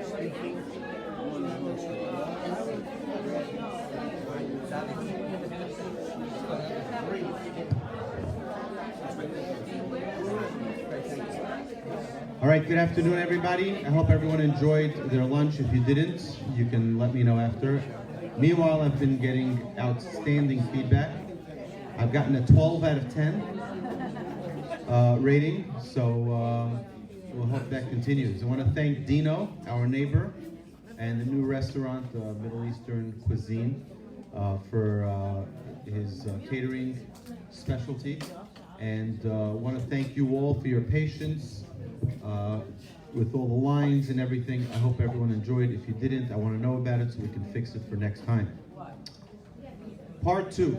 All right, good afternoon, everybody. I hope everyone enjoyed their lunch. If you didn't, you can let me know after. Meanwhile, I've been getting outstanding feedback. I've gotten a 12 out of 10 rating, so we'll hope that continues. I want to thank Dino, our neighbor, and the new restaurant, Middle Eastern Cuisine, for his catering specialty. And want to thank you all for your patience with all the lines and everything. I hope everyone enjoyed. If you didn't, I want to know about it so we can fix it for next time. Part 2.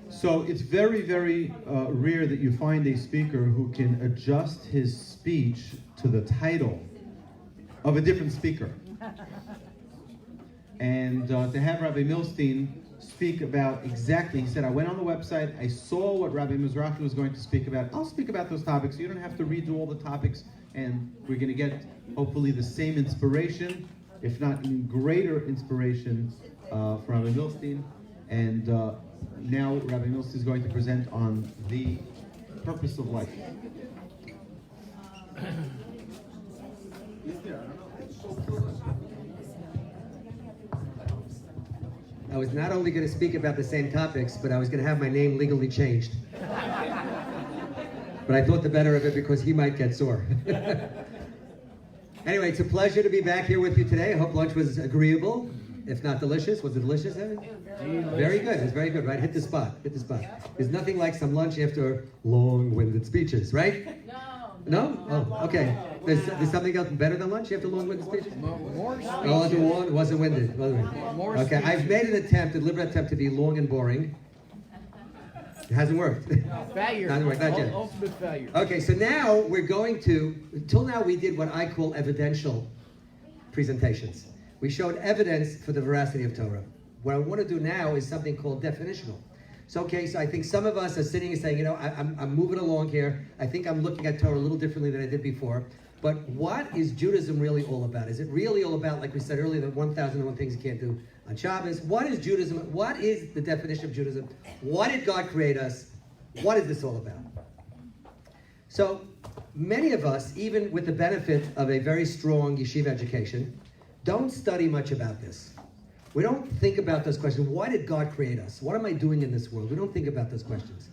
So it's very, very rare that you find a speaker who can adjust his speech to the title of a different speaker. And to have Rabbi Milstein speak about exactly, he said, I went on the website, I saw what Rabbi Mizrahi was going to speak about. I'll speak about those topics. You don't have to redo all the topics, and we're going to get, hopefully, the same inspiration, if not even greater inspiration from Rabbi Milstein. And now Rabbi Milstein is going to present on the purpose of life. I was not only going to speak about the same topics, but I was going to have my name legally changed. But I thought the better of it because he might get sore. Anyway, it's a pleasure to be back here with you today. I hope lunch was agreeable, if not delicious. Was it delicious, Evan? Very good. It was very good, right? Hit the spot. Hit the spot. There's nothing like some lunch after long-winded speeches, right? No? Oh, okay. There's something else better than lunch after long-winded speeches? More speeches. Oh, it wasn't winded. More okay, speeches. I've made a deliberate attempt to be long and boring. It hasn't worked. Failure. Hasn't worked, not yet. Ultimate failure. Okay, so now we're going to, until now we did what I call evidential presentations. We showed evidence for the veracity of Torah. What I want to do now is something called definitional. So, okay, so I think some of us are sitting and saying, you know, I'm moving along here. I think I'm looking at Torah a little differently than I did before. But what is Judaism really all about? Is it really all about, like we said earlier, the 1,001 things you can't do on Shabbos? What is Judaism? What is the definition of Judaism? Why did God create us? What is this all about? So, many of us, even with the benefit of a very strong yeshiva education, don't study much about this. We don't think about those questions. Why did God create us? What am I doing in this world? We don't think about those questions.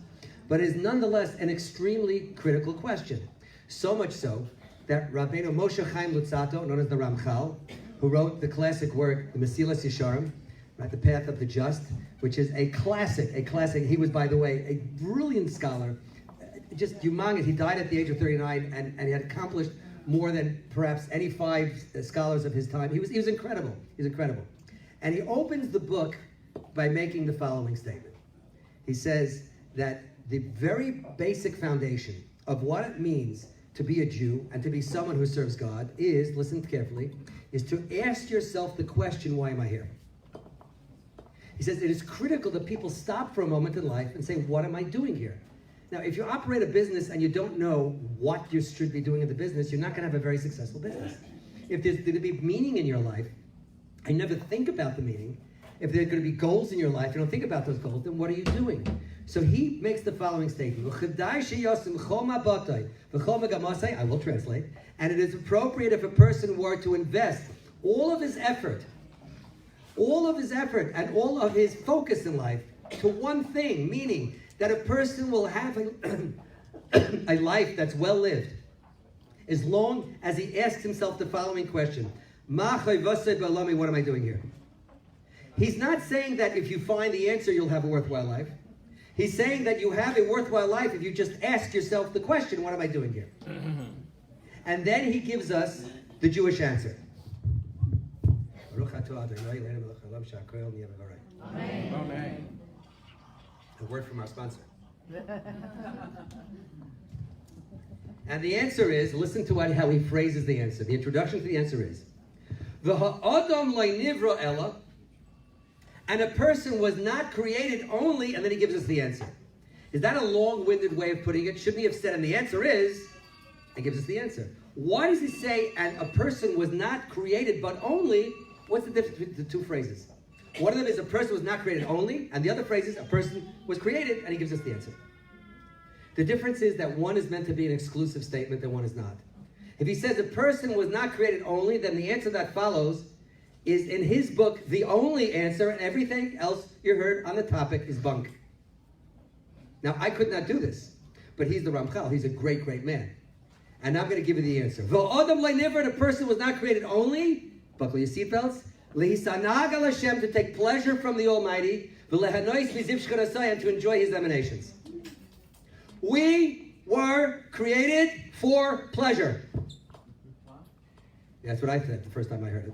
But it is nonetheless an extremely critical question. So much so that Rabbeinu Moshe Chaim Luzzatto, known as the Ramchal, who wrote the classic work, the Mesilas Yesharim, right, The Path of the Just, which is a classic. He was, by the way, a brilliant scholar, just humongous. He died at the age of 39, and he had accomplished more than perhaps any 5 scholars of his time. He was incredible. He's incredible. And he opens the book by making the following statement. He says that the very basic foundation of what it means to be a Jew and to be someone who serves God is, listen carefully, is to ask yourself the question, why am I here? He says it is critical that people stop for a moment in life and say, what am I doing here? Now, if you operate a business and you don't know what you should be doing in the business, you're not going to have a very successful business. If there's going to be meaning in your life, and never think about the meaning, if there are going to be goals in your life, you don't think about those goals, then what are you doing? So he makes the following statement. I will translate. And it is appropriate if a person were to invest all of his effort and all of his focus in life to one thing, meaning that a person will have a life that's well lived, as long as he asks himself the following question. What am I doing here? He's not saying that if you find the answer, you'll have a worthwhile life. He's saying that you have a worthwhile life if you just ask yourself the question, what am I doing here? And then he gives us the Jewish answer. Amen. A word from our sponsor. And the answer is, listen to how he phrases the answer. The introduction to the answer is, and a person was not created only, and then he gives us the answer. Is that a long-winded way of putting it? Shouldn't he have said, and the answer is, and gives us the answer. Why does he say, and a person was not created but only? What's the difference between the two phrases? One of them is a person was not created only, and the other phrase is a person was created, and he gives us the answer. The difference is that one is meant to be an exclusive statement and one is not. If he says a person was not created only, then the answer that follows is, in his book, the only answer, and everything else you heard on the topic is bunk. Now, I could not do this, but he's the Ramchal. He's a great, great man. And I'm going to give you the answer. The person was not created only, buckle your seatbelts, to take pleasure from the Almighty, and to enjoy his emanations. We were created for pleasure. That's what I said the first time I heard it.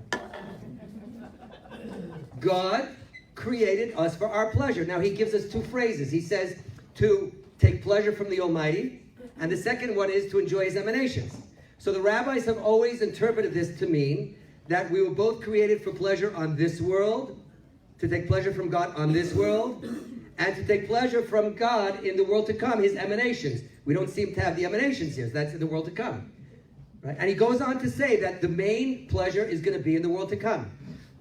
God created us for our pleasure. Now he gives us two phrases. He says to take pleasure from the Almighty, and the second one is to enjoy his emanations. So the rabbis have always interpreted this to mean that we were both created for pleasure on this world, to take pleasure from God on this world, and to take pleasure from God in the world to come, his emanations. We don't seem to have the emanations here, so that's in the world to come. Right? And he goes on to say that the main pleasure is going to be in the world to come.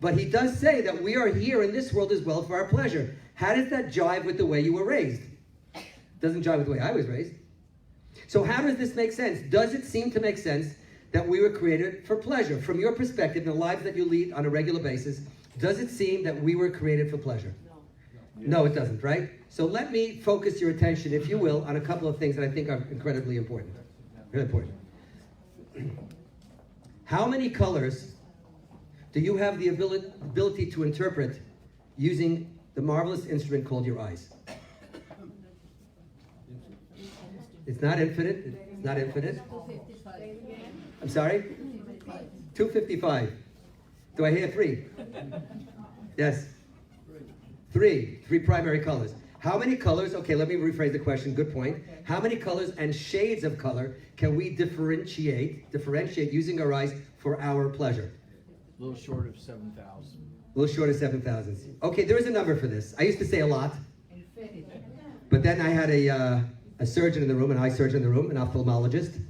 But he does say that we are here in this world as well for our pleasure. How does that jive with the way you were raised? Doesn't jive with the way I was raised. So how does this make sense? Does it seem to make sense that we were created for pleasure? From your perspective, in the lives that you lead on a regular basis, does it seem that we were created for pleasure? No, it doesn't, right? So let me focus your attention, if you will, on a couple of things that I think are incredibly important. Very important. How many colors do you have the ability to interpret using the marvelous instrument called your eyes? It's not infinite. It's not infinite. I'm sorry? 255. Do I hear three? Yes. Three primary colors. How many colors, okay, let me rephrase the question, good point. How many colors and shades of color can we differentiate using our eyes for our pleasure? A little short of 7,000. A little short of 7,000. Okay, there is a number for this. I used to say a lot. But then I had a surgeon in the room, an eye surgeon in the room, an ophthalmologist,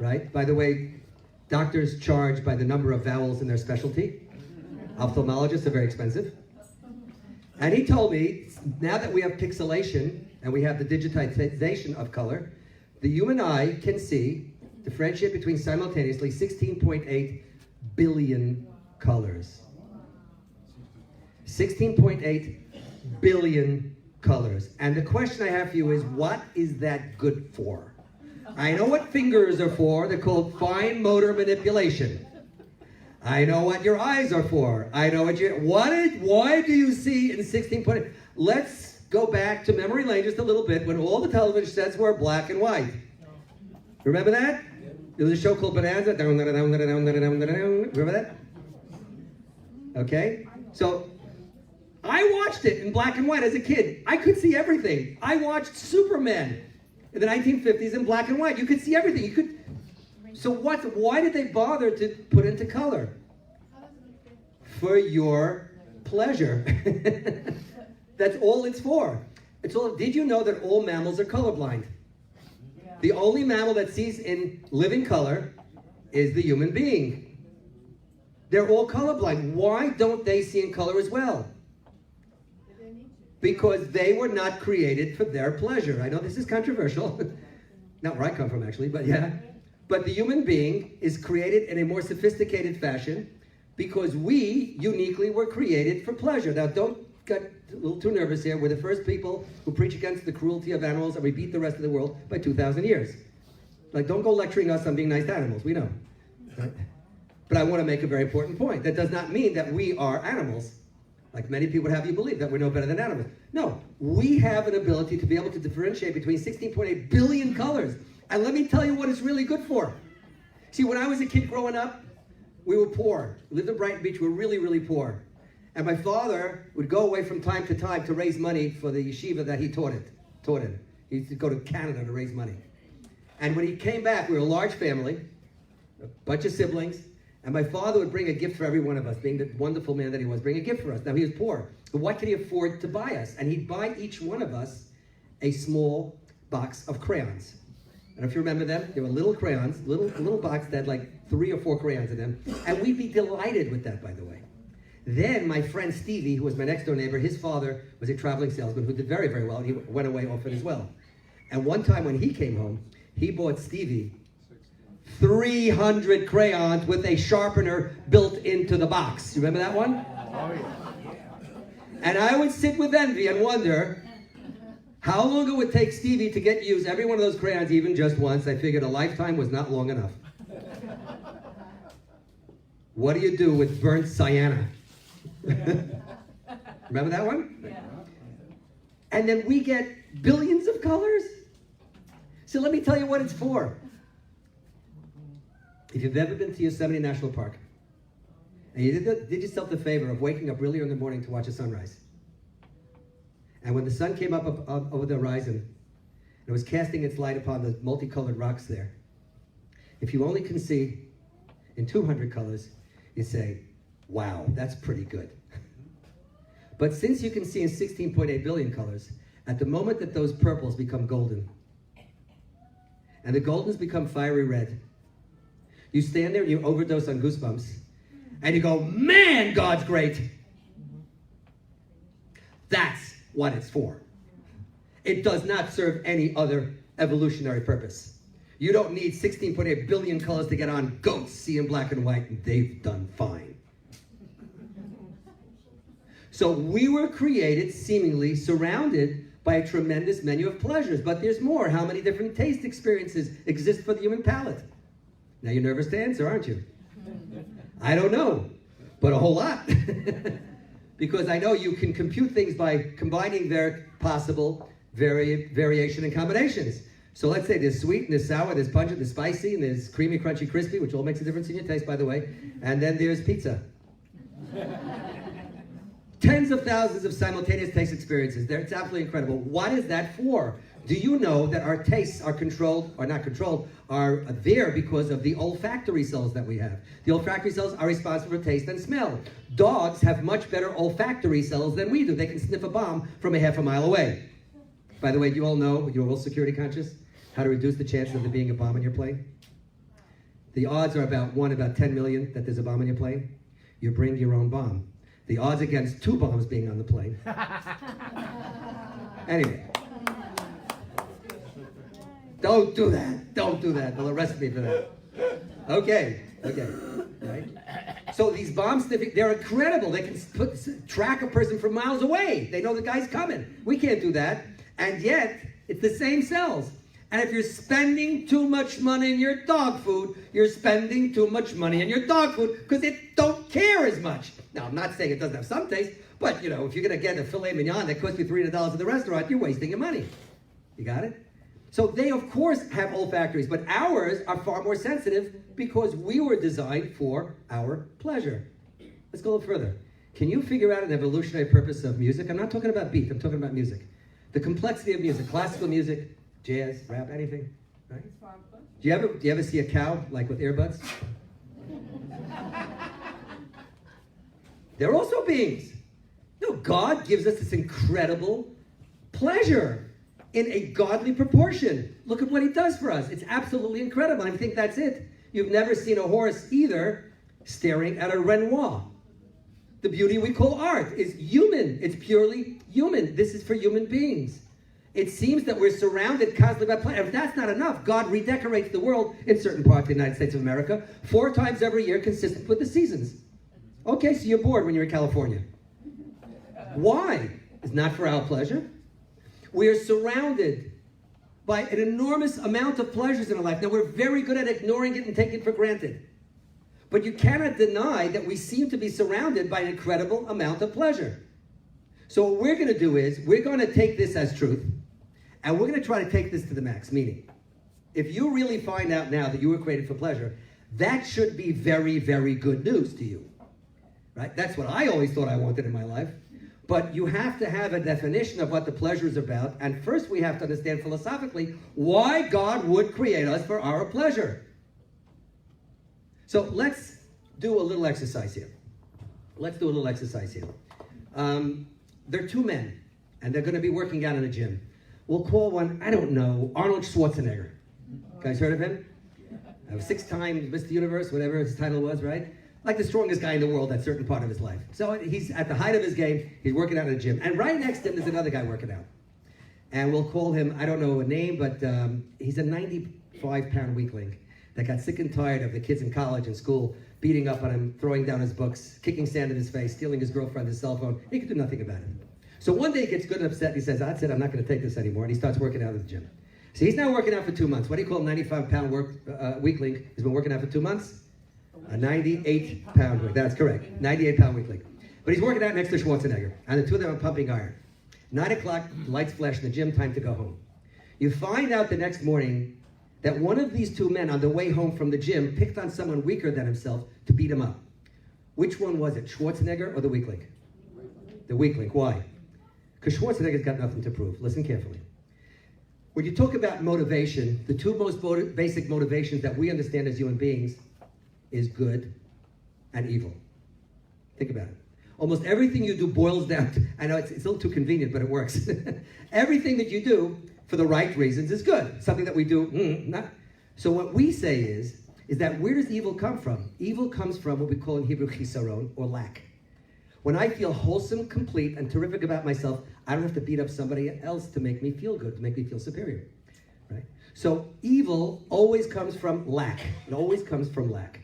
right? By the way, doctors charge by the number of vowels in their specialty. Ophthalmologists are very expensive. And he told me, now that we have pixelation and we have the digitization of color, the human eye can differentiate between simultaneously 16.8 billion colors. 16.8 billion colors. And the question I have for you is, what is that good for? I know what fingers are for. They're called fine motor manipulation. I know what your eyes are for. I know why do you see in 16.8? Let's go back to memory lane just a little bit when all the television sets were black and white. Remember that? There was a show called Bonanza. Remember that? Okay? So, I watched it in black and white as a kid. I could see everything. I watched Superman in the 1950s in black and white. You could see everything. So why did they bother to put into color? For your pleasure. That's all it's for. Did you know that all mammals are colorblind? Yeah. The only mammal that sees in living color is the human being. They're all colorblind. Why don't they see in color as well? Because they were not created for their pleasure. I know this is controversial. Not where I come from, actually, but yeah. But the human being is created in a more sophisticated fashion because we uniquely were created for pleasure. Now, don't get a little too nervous here. We're the first people who preach against the cruelty of animals, and we beat the rest of the world by 2,000 years. Like, don't go lecturing us on being nice to animals. We know. Right? But I want to make a very important point. That does not mean that we are animals. Like many people have you believe that we're no better than animals. No, we have an ability to be able to differentiate between 16.8 billion colors. And let me tell you what it's really good for. See, when I was a kid growing up, we were poor. We lived in Brighton Beach. We were really, really poor. And my father would go away from time to time to raise money for the yeshiva that he taught in. He used to go to Canada to raise money. And when he came back, we were a large family, a bunch of siblings, and my father would bring a gift for every one of us, being the wonderful man that he was, bring a gift for us. Now, he was poor, but what could he afford to buy us? And he'd buy each one of us a small box of crayons. I don't know if you remember them. They were little crayons, little box that had like 3 or 4 crayons in them. And we'd be delighted with that, by the way. Then my friend Stevie, who was my next door neighbor, his father was a traveling salesman who did very, very well. He went away often as well. And one time when he came home, he bought Stevie 300 crayons with a sharpener built into the box. You remember that one? Oh, yeah. And I would sit with envy and wonder how long it would take Stevie to get used every one of those crayons even just once. I figured a lifetime was not long enough. What do you do with burnt sienna? Remember that one? Yeah. And then we get billions of colors. So let me tell you what it's for. If you've ever been to Yosemite National Park, and you did yourself the favor of waking up really early in the morning to watch a sunrise, and when the sun came up over the horizon, and it was casting its light upon the multicolored rocks there, if you only can see in 200 colors, you say, wow, that's pretty good. But since you can see in 16.8 billion colors, at the moment that those purples become golden, and the goldens become fiery red, you stand there and you overdose on goosebumps, and you go, man, God's great. That's what it's for. It does not serve any other evolutionary purpose. You don't need 16.8 billion colors to get on goats, see in black and white, and they've done fine. So we were created seemingly surrounded by a tremendous menu of pleasures, but there's more. How many different taste experiences exist for the human palate? Now you're nervous to answer, aren't you? I don't know, but a whole lot. Because I know you can compute things by combining their possible variation and combinations. So let's say there's sweet, and there's sour, there's pungent, there's spicy, and there's creamy, crunchy, crispy, which all makes a difference in your taste, by the way. And then there's pizza. Tens of thousands of simultaneous taste experiences. It's absolutely incredible. What is that for? Do you know that our tastes are controlled, or not controlled, are there because of the olfactory cells that we have? The olfactory cells are responsible for taste and smell. Dogs have much better olfactory cells than we do. They can sniff a bomb from a half a mile away. By the way, do you all know, you're all security conscious, how to reduce the chances of there being a bomb in your plane? The odds are about 1 about 10 million that there's a bomb in your plane. You bring your own bomb. The odds against 2 bombs being on the plane. Anyway. Don't do that. Don't do that. They'll arrest me for that. Okay. Right? So these bomb sniffing, they're incredible. They can track a person from miles away. They know the guy's coming. We can't do that. And yet, it's the same cells. And if you're spending too much money in your dog food, you're spending too much money in your dog food because it don't care as much. Now, I'm not saying it doesn't have some taste, but, you know, if you're going to get a filet mignon that costs you $300 at the restaurant, you're wasting your money. You got it? So they, of course, have olfactories, but ours are far more sensitive because we were designed for our pleasure. Let's go a little further. Can you figure out an evolutionary purpose of music? I'm not talking about beat, I'm talking about music. The complexity of music, classical music, jazz, rap, anything, right? Do you ever see a cow, like with earbuds? They're also beings. No, God gives us this incredible pleasure in a godly proportion. Look at what he does for us. It's absolutely incredible. I think that's it. You've never seen a horse either staring at a Renoir. The beauty we call art is human. It's purely human. This is for human beings. It seems that we're surrounded constantly by pleasure. If that's not enough, God redecorates the world in certain parts of the United States of America 4 times every year, consistent with the seasons. Okay, so you're bored when you're in California. Why? It's not for our pleasure. We are surrounded by an enormous amount of pleasures in our life. Now, we're very good at ignoring it and taking it for granted. But you cannot deny that we seem to be surrounded by an incredible amount of pleasure. So what we're going to do is, we're going to take this as truth, and we're going to try to take this to the max. Meaning, if you really find out now that you were created for pleasure, that should be very, very good news to you. Right? That's what I always thought I wanted in my life. But you have to have a definition of what the pleasure is about. And first we have to understand philosophically why God would create us for our pleasure. So let's do a little exercise here. There are 2 men, and they're going to be working out in a gym. We'll call one, I don't know, Arnold Schwarzenegger. Guys heard of him? 6-time Mr. Universe, whatever his title was, right? Like the strongest guy in the world at a certain part of his life. So he's at the height of his game, he's working out in a gym. And right next to him, there's another guy working out. And we'll call him, I don't know a name, but he's a 95-pound weakling that got sick and tired of the kids in college and school beating up on him, throwing down his books, kicking sand in his face, stealing his girlfriend, his cell phone. He could do nothing about it. So one day he gets good and upset, and he says, that's it, I'm not going to take this anymore. And he starts working out at the gym. So he's now working out for 2 months. What do you call a 95-pound weakling? He's been working out for 2 months? A 98-pound weakling. That's correct. 98-pound weakling. But he's working out next to Schwarzenegger. And the two of them are pumping iron. 9 o'clock, lights flash in the gym, time to go home. You find out the next morning that one of these two men on the way home from the gym picked on someone weaker than himself to beat him up. Which one was it, Schwarzenegger or the weakling? The weakling. Why? Because Schwarzenegger's got nothing to prove. Listen carefully. When you talk about motivation, the two most basic motivations that we understand as human beings is good and evil. Think about it. Almost everything you do boils down to, I know it's a little too convenient, but it works. Everything that you do for the right reasons is good. Something that we do, not. So what we say is that where does evil come from? Evil comes from what we call in Hebrew chisaron, or lack. When I feel wholesome, complete, and terrific about myself, I don't have to beat up somebody else to make me feel good, to make me feel superior, right? So evil always comes from lack. It always comes from lack.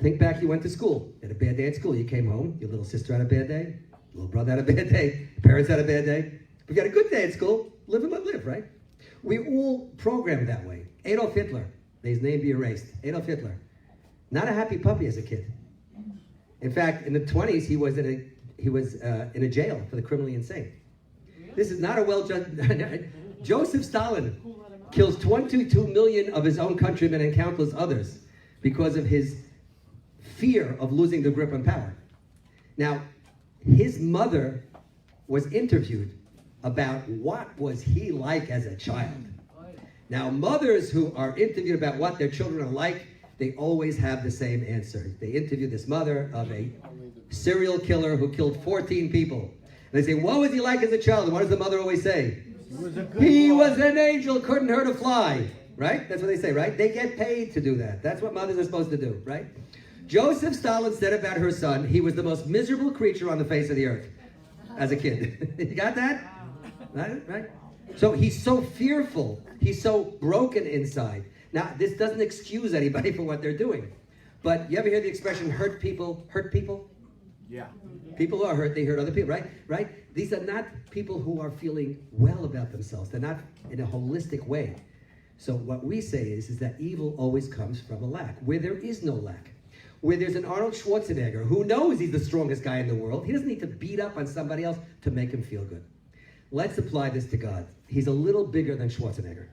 Think back, you went to school. You had a bad day at school. You came home. Your little sister had a bad day. Your little brother had a bad day. Your parents had a bad day. But if you had a good day at school, live and let live, right? We all programmed that way. Adolf Hitler, may his name be erased. Adolf Hitler, not a happy puppy as a kid. In fact, in the 20s, he was in a jail for the criminally insane. This is not a well-judged... Joseph Stalin kills 22 million of his own countrymen and countless others because of his fear of losing the grip on power. Now, his mother was interviewed about what was he like as a child. Now, mothers who are interviewed about what their children are like, they always have the same answer. They interview this mother of a serial killer who killed 14 people. And they say, what was he like as a child? And what does the mother always say? He was an angel, couldn't hurt a fly. Right? That's what they say, right? They get paid to do that. That's what mothers are supposed to do, right? Joseph Stalin said about her son, he was the most miserable creature on the face of the earth as a kid. You got that? Right? So he's so fearful. He's so broken inside. Now, this doesn't excuse anybody for what they're doing. But you ever hear the expression, hurt people hurt people? Yeah. People who are hurt, they hurt other people, right? These are not people who are feeling well about themselves. They're not in a holistic way. So what we say is that evil always comes from a lack, where there is no lack. Where there's an Arnold Schwarzenegger who knows he's the strongest guy in the world, he doesn't need to beat up on somebody else to make him feel good. Let's apply this to God. He's a little bigger than Schwarzenegger.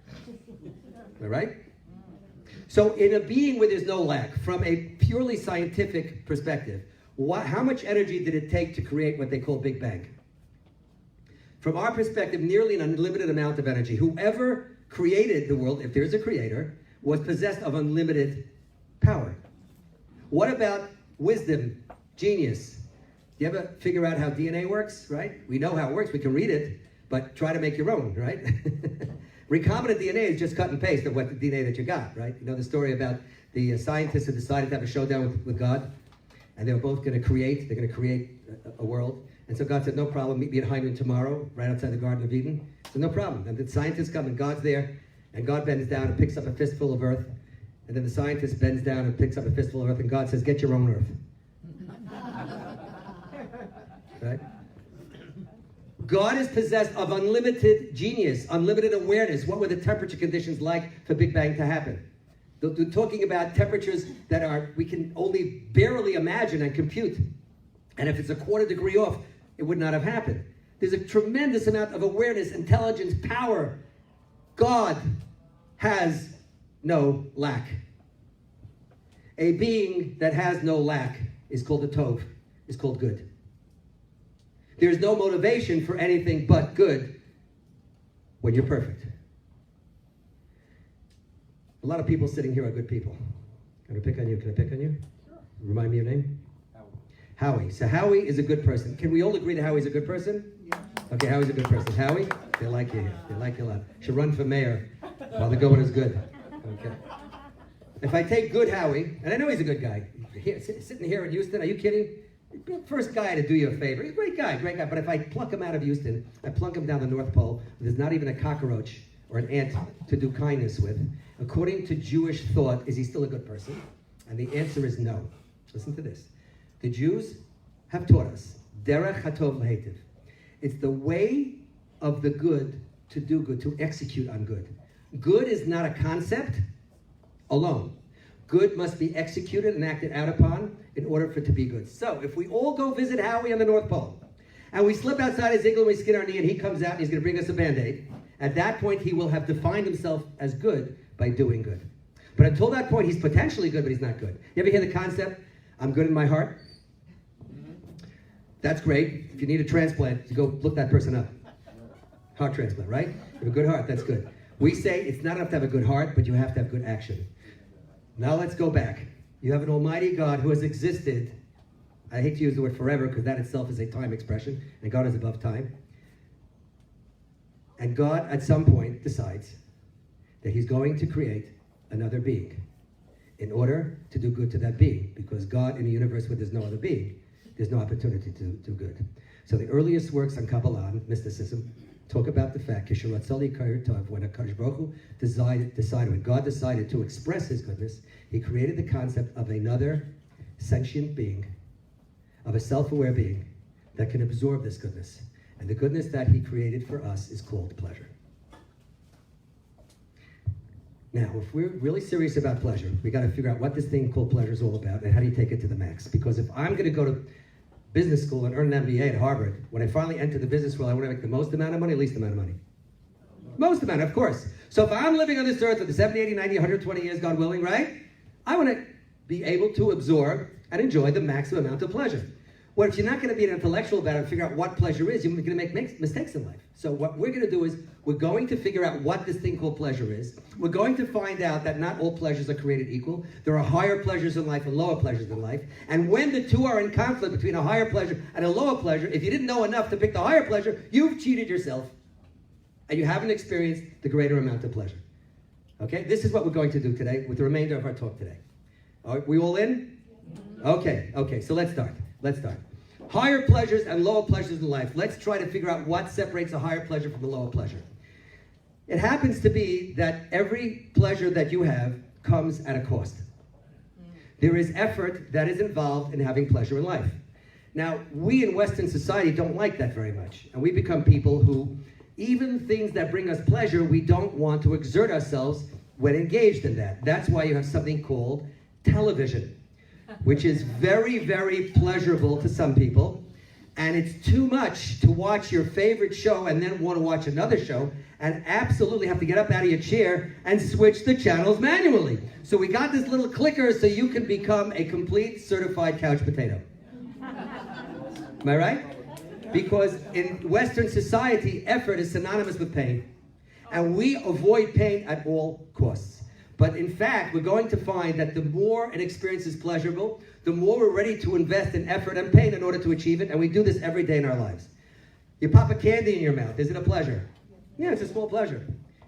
All right? So in a being where there's no lack, from a purely scientific perspective, how much energy did it take to create what they call Big Bang? From our perspective, nearly an unlimited amount of energy. Whoever created the world, if there's a creator, was possessed of unlimited power. What about wisdom, genius? Do you ever figure out how DNA works, right? We know how it works, we can read it, but try to make your own, right? Recombinant DNA is just cut and paste of what the DNA that you got, right? You know the story about the scientists who decided to have a showdown with God, and they were both going to create, they're going to create a world. And so God said, no problem, meet me at High noon tomorrow, right outside the Garden of Eden. So no problem. And the scientists come, and God's there, and God bends down and picks up a fistful of earth. And then the scientist bends down and picks up a fistful of earth, and God says, get your own earth. Right? God is possessed of unlimited genius, unlimited awareness. What were the temperature conditions like for Big Bang to happen? They're talking about temperatures that we can only barely imagine and compute. And if it's a quarter degree off, it would not have happened. There's a tremendous amount of awareness, intelligence, power. God has no lack. A being that has no lack is called a tov, is called good. There's no motivation for anything but good when you're perfect. A lot of people sitting here are good people. Can I pick on you? Can I pick on you? Sure. Remind me your name? Howie. So Howie is a good person. Can we all agree that Howie's a good person? Yeah. Okay, Howie's a good person. Howie, They like you here. They like you a lot. Should run for mayor while the going is good. Okay. If I take good Howie, and I know he's a good guy, sitting here in Houston, are you kidding? First guy to do you a favor. He's a great guy. But if I pluck him out of Houston, I plunk him down the North Pole, there's not even a cockroach or an ant to do kindness with. According to Jewish thought, is he still a good person? And the answer is no. Listen to this. The Jews have taught us, derech hatov l'hetiv. It's the way of the good to do good, to execute on good. Good is not a concept alone. Good must be executed and acted out upon in order for it to be good. So, if we all go visit Howie on the North Pole, and we slip outside his igloo and we skin our knee, and he comes out and he's going to bring us a Band-Aid, at that point he will have defined himself as good by doing good. But until that point, he's potentially good, but he's not good. You ever hear the concept, I'm good in my heart? That's great. If you need a transplant, you go look that person up. Heart transplant, right? You have a good heart, that's good. We say it's not enough to have a good heart, but you have to have good action. Now let's go back. You have an almighty God who has existed, I hate to use the word forever because that itself is a time expression, and God is above time. And God at some point decides that he's going to create another being in order to do good to that being, because God in a universe where there's no other being, there's no opportunity to do good. So the earliest works on Kabbalah and mysticism talk about the fact when a Kadosh Baruch Hu decided, when God decided to express his goodness, he created the concept of another sentient being, of a self-aware being that can absorb this goodness. And the goodness that he created for us is called pleasure. Now, if we're really serious about pleasure, we got to figure out what this thing called pleasure is all about and how do you take it to the max. Because if I'm going to go to business school and earn an MBA at Harvard, when I finally enter the business world, I want to make the most amount of money, least amount of money. Most amount, of course. So if I'm living on this earth for the 70, 80, 90, 120 years, God willing, right? I want to be able to absorb and enjoy the maximum amount of pleasure. Well, if you're not going to be an intellectual about it and figure out what pleasure is, you're going to make mistakes in life. So what we're going to do is we're going to figure out what this thing called pleasure is. We're going to find out that not all pleasures are created equal. There are higher pleasures in life and lower pleasures in life. And when the two are in conflict between a higher pleasure and a lower pleasure, if you didn't know enough to pick the higher pleasure, you've cheated yourself. And you haven't experienced the greater amount of pleasure. Okay? This is what we're going to do today with the remainder of our talk today. Are we all in? Okay, so let's start. Higher pleasures and lower pleasures in life. Let's try to figure out what separates a higher pleasure from a lower pleasure. It happens to be that every pleasure that you have comes at a cost. There is effort that is involved in having pleasure in life. Now, we in Western society don't like that very much. And we become people who, even things that bring us pleasure, we don't want to exert ourselves when engaged in that. That's why you have something called television, which is very, very pleasurable to some people, and it's too much to watch your favorite show and then want to watch another show and absolutely have to get up out of your chair and switch the channels manually. So we got this little clicker so you can become a complete certified couch potato. Am I right? Because in Western society, effort is synonymous with pain, and we avoid pain at all costs. But in fact, we're going to find that the more an experience is pleasurable, the more we're ready to invest in effort and pain in order to achieve it, and we do this every day in our lives. You pop a candy in your mouth, is it a pleasure? Yeah, it's a small pleasure.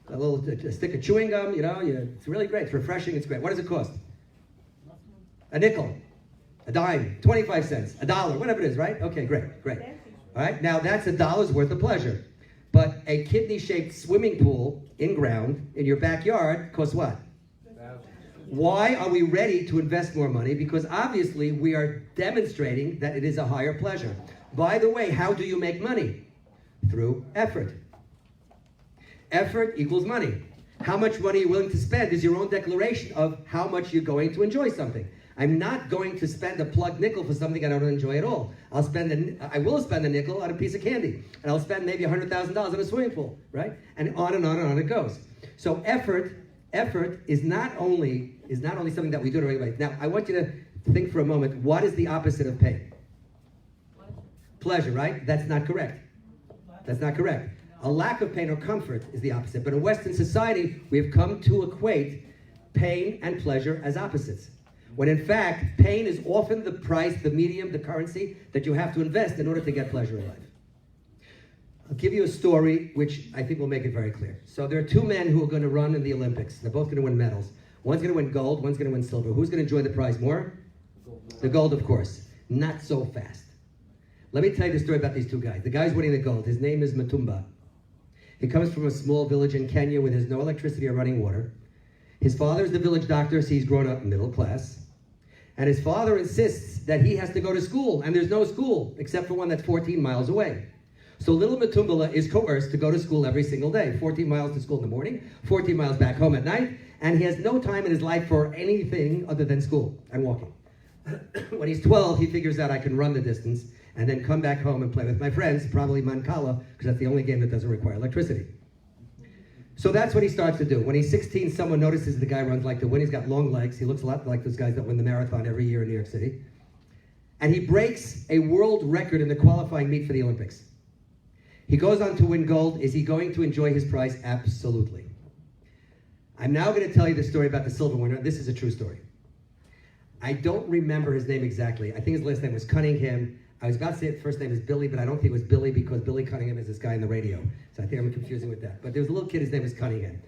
A stick of chewing gum, it's really great, it's refreshing, it's great. What does it cost? A nickel, a dime, 25 cents, $1, whatever it is, right? Okay, great. All right, now that's $1 worth of pleasure. But a kidney-shaped swimming pool in ground in your backyard costs what? Why are we ready to invest more money? Because obviously we are demonstrating that it is a higher pleasure. By the way, how do you make money? Through effort. Effort equals money. How much money you're willing to spend is your own declaration of how much you're going to enjoy something. I'm not going to spend a plugged nickel for something I don't enjoy at all. I will spend a nickel on a piece of candy, and I'll spend maybe $100,000 in a swimming pool, right? And on and on and on it goes. So effort is not only something that we do to everybody. Now, I want you to think for a moment, what is the opposite of pain? Pleasure, right? That's not correct. A lack of pain or comfort is the opposite. But in Western society, we have come to equate pain and pleasure as opposites. When in fact, pain is often the price, the medium, the currency that you have to invest in order to get pleasure in life. I'll give you a story which I think will make it very clear. So there are two men who are going to run in the Olympics. They're both going to win medals. One's going to win gold, one's going to win silver. Who's going to enjoy the prize more? The gold, of course. Not so fast. Let me tell you the story about these two guys. The guy's winning the gold. His name is Matumba. He comes from a small village in Kenya where there's no electricity or running water. His father is the village doctor, so he's grown up middle class. And his father insists that he has to go to school, and there's no school except for one that's 14 miles away. So little Matumbala is coerced to go to school every single day. 14 miles to school in the morning, 14 miles back home at night, and he has no time in his life for anything other than school and walking. When he's 12, he figures out I can run the distance and then come back home and play with my friends, probably Mancala, because that's the only game that doesn't require electricity. So that's what he starts to do. When he's 16, someone notices the guy runs like the wind. He's got long legs. He looks a lot like those guys that win the marathon every year in New York City. And he breaks a world record in the qualifying meet for the Olympics. He goes on to win gold. Is he going to enjoy his prize? Absolutely. I'm now going to tell you the story about the silver winner. This is a true story. I don't remember his name exactly. I think his last name was Cunningham. I was about to say his first name is Billy, but I don't think it was Billy because Billy Cunningham is this guy in the radio. So I think I'm confusing with that. But there was a little kid, his name is Cunningham.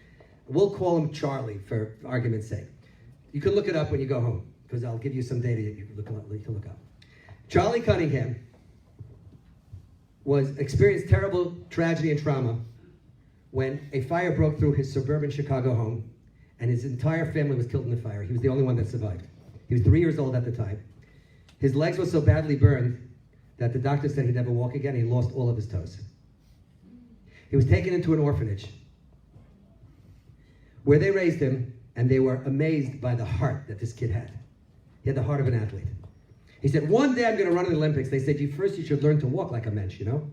We'll call him Charlie for argument's sake. You can look it up when you go home because I'll give you some data you can look up. Charlie Cunningham experienced terrible tragedy and trauma when a fire broke through his suburban Chicago home and his entire family was killed in the fire. He was the only one that survived. He was 3 years old at the time. His legs were so badly burned that the doctor said he'd never walk again. He lost all of his toes. He was taken into an orphanage where they raised him, and they were amazed by the heart that this kid had. He had the heart of an athlete. He said, one day I'm going to run in the Olympics. They said, first you should learn to walk like a mensch, you know?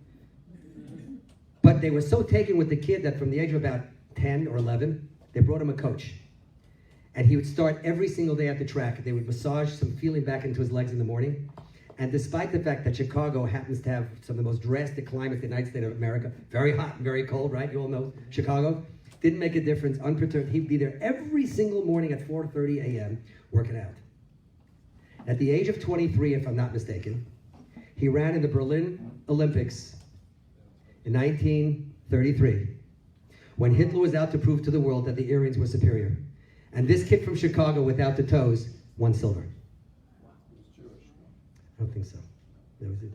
But they were so taken with the kid that from the age of about 10 or 11, they brought him a coach. And he would start every single day at the track. They would massage some feeling back into his legs in the morning. And despite the fact that Chicago happens to have some of the most drastic climates in the United States of America, very hot and very cold, right? You all know Chicago. Didn't make a difference, unperturbed. He'd be there every single morning at 4:30 a.m. working out. At the age of 23, if I'm not mistaken, he ran in the Berlin Olympics in 1933, when Hitler was out to prove to the world that the Aryans were superior. And this kid from Chicago without the toes won silver. I don't think so. That was it.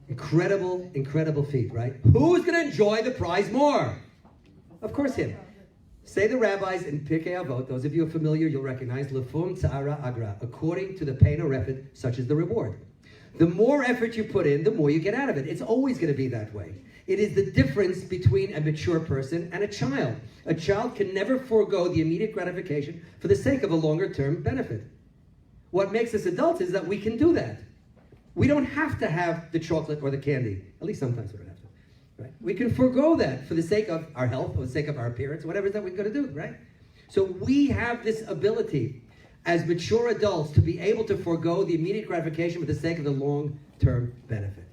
Incredible, incredible feat, right? Who's going to enjoy the prize more? Of course him. Say the rabbis in Pirkei Avot, those of you who are familiar, you'll recognize, Lefum Tzara Agra, according to the pain or effort, such is the reward. The more effort you put in, the more you get out of it. It's always going to be that way. It is the difference between a mature person and a child. A child can never forego the immediate gratification for the sake of a longer-term benefit. What makes us adults is that we can do that. We don't have to have the chocolate or the candy. At least sometimes we don't have to. Right? We can forego that for the sake of our health, for the sake of our appearance, whatever it is that we're going to do, right? So we have this ability as mature adults to be able to forego the immediate gratification for the sake of the long-term benefit.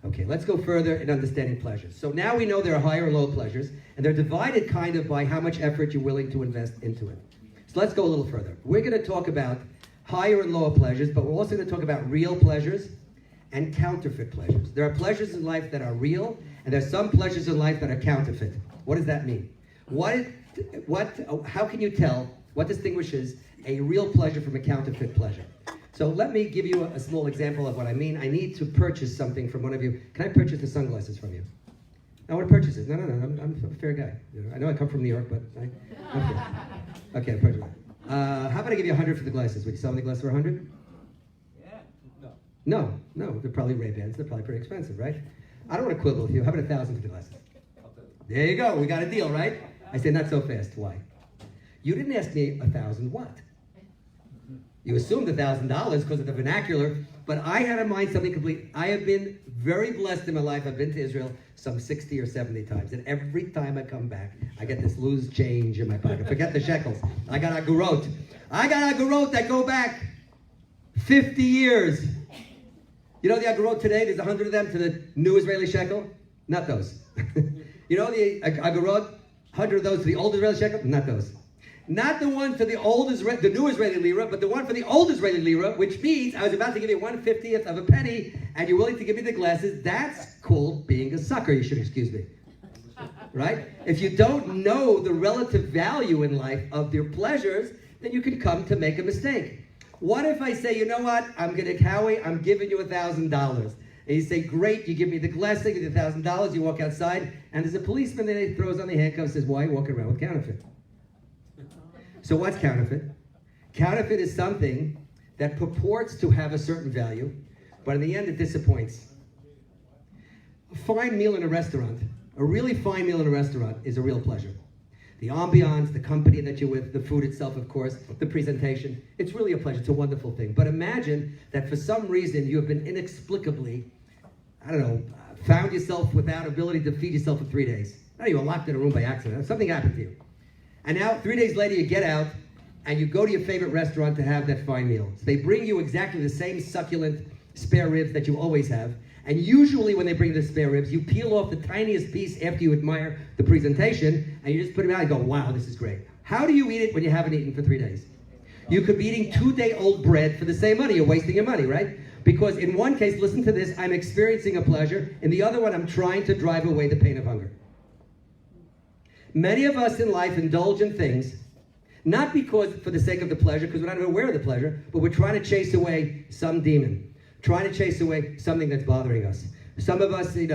Okay, let's go further in understanding pleasures. So now we know there are higher and low pleasures, and they're divided kind of by how much effort you're willing to invest into it. So let's go a little further. We're going to talk about higher and lower pleasures, but we're also going to talk about real pleasures and counterfeit pleasures. There are pleasures in life that are real, and there are some pleasures in life that are counterfeit. What does that mean? How can you tell what distinguishes a real pleasure from a counterfeit pleasure? So let me give you a small example of what I mean. I need to purchase something from one of you. Can I purchase the sunglasses from you? I want to purchase it. No, I'm a fair guy. I know I come from New York, but I'm fair. Okay, I'll purchase it. How about I give you 100 for the glasses? Would you sell me the glasses for 100? Yeah. No. They're probably Ray-Bans. They're probably pretty expensive, right? I don't want to quibble with you. How about 1,000 for the glasses? There you go. We got a deal, right? I said, not so fast. Why? You didn't ask me 1,000 what? You assumed $1,000 because of the vernacular, but I had in mind something complete. I have been very blessed in my life. I've been to Israel some 60 or 70 times, and every time I come back, I get this loose change in my pocket. Forget the shekels. I got agurot. That go back 50 years. You know the agurot today, there's 100 of them to the new Israeli shekel? Not those. You know the agurot, 100 of those to the old Israeli shekel? Not those. Not the one for the the new Israeli lira, but the one for the old Israeli lira, which means I was about to give you 1/50th of a penny, and you're willing to give me the glasses. That's called being a sucker. You should excuse me. Right? If you don't know the relative value in life of your pleasures, then you can come to make a mistake. What if I say, you know what, Howie, I'm giving you $1,000. And you say, great, you give me the glass, I give you $1,000, you walk outside, and there's a policeman there, he throws on the handcuffs, says, why are you walking around with counterfeit? So what's counterfeit? Counterfeit is something that purports to have a certain value, but in the end it disappoints. A fine meal in a restaurant, a really fine meal in a restaurant is a real pleasure. The ambiance, the company that you're with, the food itself, of course, the presentation, it's really a pleasure, it's a wonderful thing. But imagine that for some reason you have been inexplicably, found yourself without ability to feed yourself for 3 days. Now you were locked in a room by accident, something happened to you. And now 3 days later you get out and you go to your favorite restaurant to have that fine meal. So they bring you exactly the same succulent spare ribs that you always have. And usually when they bring the spare ribs, you peel off the tiniest piece after you admire the presentation, and you just put them out and go, wow, this is great. How do you eat it when you haven't eaten for 3 days? You could be eating 2-day-old bread for the same money. You're wasting your money, right? Because in one case, listen to this, I'm experiencing a pleasure. In the other one, I'm trying to drive away the pain of hunger. Many of us in life indulge in things, not because for the sake of the pleasure, because we're not even aware of the pleasure, but we're trying to chase away some demon. Trying to chase away something that's bothering us. Some of us, the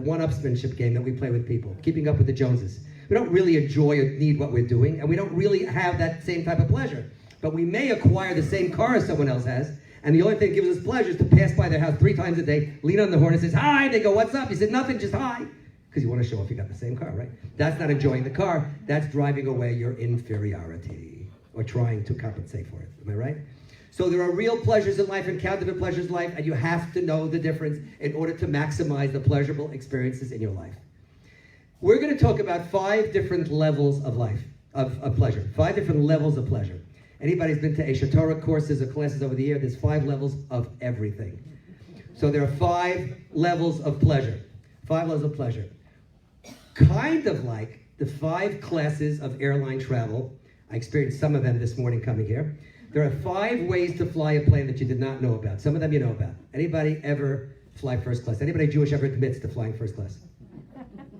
one-upsmanship game that we play with people, keeping up with the Joneses. We don't really enjoy or need what we're doing, and we don't really have that same type of pleasure. But we may acquire the same car as someone else has, and the only thing that gives us pleasure is to pass by their house 3 times a day, lean on the horn and says, hi, they go, what's up? You said, nothing, just hi. Because you want to show off you got the same car, right? That's not enjoying the car, that's driving away your inferiority, or trying to compensate for it, am I right? So there are real pleasures in life and counterfeit pleasures in life, and you have to know the difference in order to maximize the pleasurable experiences in your life. We're going to talk about 5 different levels of life, of pleasure. 5 different levels of pleasure. Anybody's been to Aish Torah courses or classes over the year, there's 5 levels of everything. So there are 5 levels of pleasure. 5 levels of pleasure. Kind of like the 5 classes of airline travel. I experienced some of them this morning coming here. There are 5 ways to fly a plane that you did not know about. Some of them you know about. Anybody ever fly first class? Anybody Jewish ever admits to flying first class?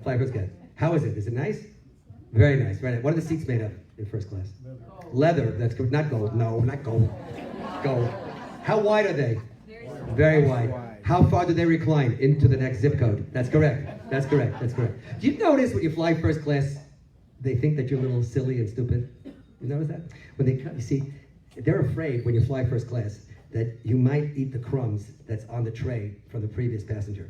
Fly first class. How is it? Is it nice? Very nice. Very nice. What are the seats made of in first class? Leather. That's good. Not gold. No, not gold. Gold. How wide are they? Very wide. How far do they recline? Into the next zip code. That's correct. That's correct. That's correct. Do you notice when you fly first class, they think that you're a little silly and stupid? You notice that? When they come, you see, they're afraid when you fly first class that you might eat the crumbs that's on the tray from the previous passenger.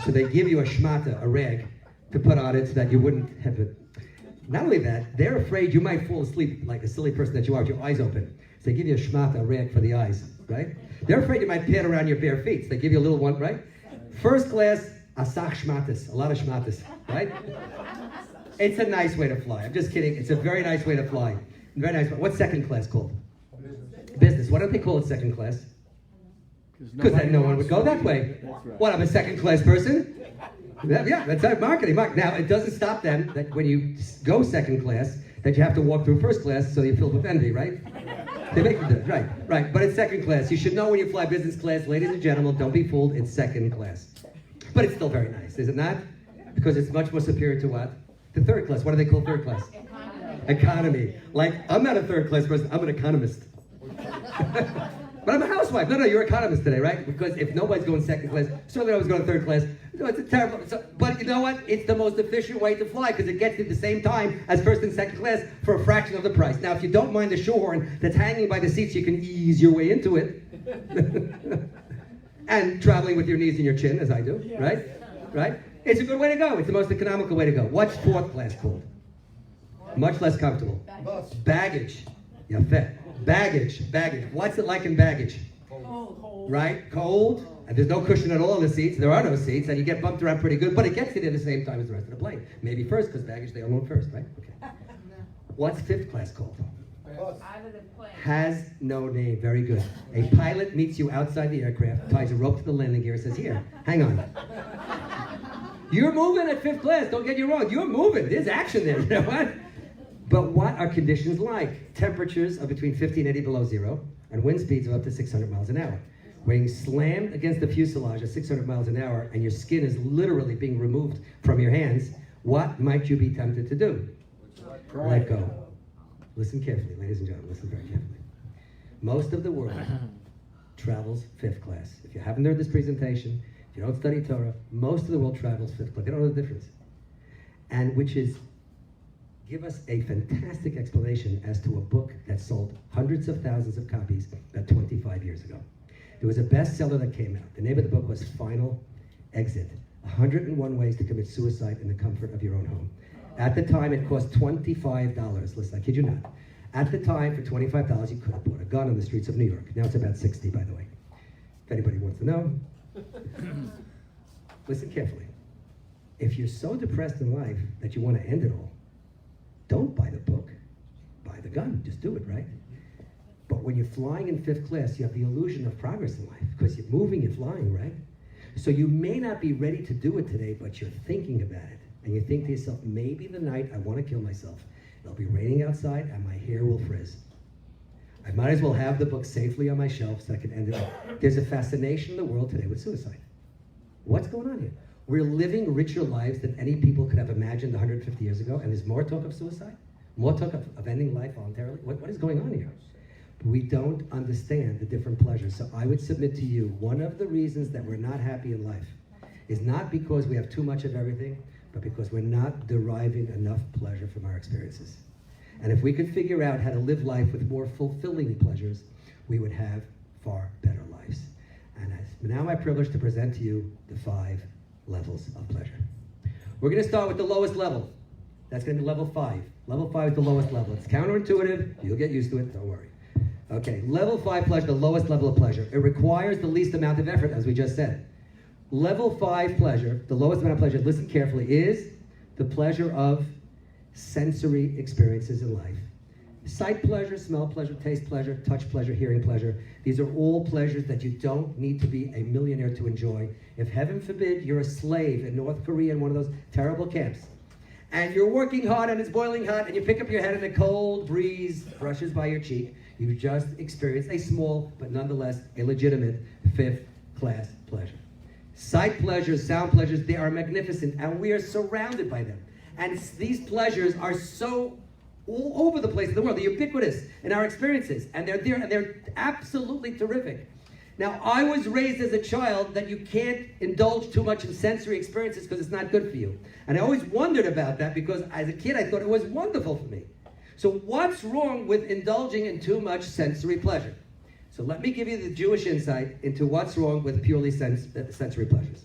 So they give you a shmata, a rag, to put on it so that you wouldn't have it. Not only that, they're afraid you might fall asleep like a silly person that you are with your eyes open. So they give you a shmata, a rag for the eyes, right? They're afraid you might pad around your bare feet. So they give you a little one, right? First class, asach shmatas, a lot of shmatas, right? It's a nice way to fly. I'm just kidding. It's a very nice way to fly. Very nice. What's second class called? Business. Why don't they call it second class? Because then no one would go that way. Right. What, I'm a second class person? Yeah, that's our marketing. Now, it doesn't stop them that when you go second class, that you have to walk through first class so you're filled with envy, right? They make you do it. Right. But it's second class. You should know when you fly business class, ladies and gentlemen, don't be fooled, it's second class. But it's still very nice, is it not? Because it's much more superior to what? The third class. What do they call third class? Economy. Like, I'm not a third class person, I'm an economist. But I'm a housewife. No, you're an economist today, right? Because if nobody's going second class, certainly nobody's going third class. No, it's a terrible. But you know what? It's the most efficient way to fly because it gets you at the same time as first and second class for a fraction of the price. Now, if you don't mind the shoehorn that's hanging by the seats, you can ease your way into it. And traveling with your knees in your chin, as I do, right? Right? It's a good way to go. It's the most economical way to go. What's fourth class called? Much less comfortable. Baggage. Yafet. Baggage. What's it like in baggage? Cold. Right? Cold. And there's no cushion at all in the seats. There are no seats, and you get bumped around pretty good, but it gets you there at the same time as the rest of the plane. Maybe first, because baggage they unload first, right? Okay. What's fifth class called? Has no name. Very good. A pilot meets you outside the aircraft, ties a rope to the landing gear, and says, here, hang on. You're moving at fifth class, don't get you wrong. You're moving. There's action there, you know what? But what are conditions like? Temperatures of between 50 and 80 below zero, and wind speeds of up to 600 miles an hour. When you're slammed against the fuselage at 600 miles an hour and your skin is literally being removed from your hands, what might you be tempted to do? Let go. Listen carefully, ladies and gentlemen, listen very carefully. Most of the world travels fifth class. If you haven't heard this presentation, if you don't study Torah, most of the world travels fifth class. They don't know the difference. And which is, give us a fantastic explanation as to a book that sold hundreds of thousands of copies about 25 years ago. There was a bestseller that came out. The name of the book was Final Exit, 101 Ways to Commit Suicide in the Comfort of Your Own Home. At the time, it cost $25. Listen, I kid you not. At the time, for $25, you could have bought a gun on the streets of New York. Now it's about 60, by the way. If anybody wants to know. Listen carefully. If you're so depressed in life that you want to end it all, don't buy the book. Buy the gun. Just do it, right? But when you're flying in fifth class, you have the illusion of progress in life because you're moving, you're flying, right? So you may not be ready to do it today, but you're thinking about it. And you think to yourself, maybe the night I want to kill myself, it'll be raining outside and my hair will frizz. I might as well have the book safely on my shelf so I can end it up. There's a fascination in the world today with suicide. What's going on here? We're living richer lives than any people could have imagined 150 years ago, and there's more talk of suicide, more talk of ending life voluntarily. What is going on here? We don't understand the different pleasures. So I would submit to you, one of the reasons that we're not happy in life is not because we have too much of everything, but because we're not deriving enough pleasure from our experiences. And if we could figure out how to live life with more fulfilling pleasures, we would have far better lives. And it's now my privilege to present to you the 5 levels of pleasure. We're going to start with the lowest level. That's going to be level 5. Level 5 is the lowest level. It's counterintuitive. You'll get used to it. Don't worry. Okay, level 5 pleasure, the lowest level of pleasure. It requires the least amount of effort, as we just said. Level 5 pleasure, the lowest amount of pleasure, listen carefully, is the pleasure of sensory experiences in life. Sight pleasure, smell pleasure, taste pleasure, touch pleasure, hearing pleasure. These are all pleasures that you don't need to be a millionaire to enjoy. If heaven forbid you're a slave in North Korea in one of those terrible camps, and you're working hard and it's boiling hot, and you pick up your head and a cold breeze brushes by your cheek, you've just experienced a small, but nonetheless a legitimate 5th class pleasure. Sight pleasures, sound pleasures, they are magnificent, and we are surrounded by them. And these pleasures are so all over the place in the world. They're ubiquitous in our experiences, and they're there, and they're absolutely terrific. Now, I was raised as a child that you can't indulge too much in sensory experiences because it's not good for you. And I always wondered about that because as a kid, I thought it was wonderful for me. So what's wrong with indulging in too much sensory pleasure? So let me give you the Jewish insight into what's wrong with purely sensory pleasures.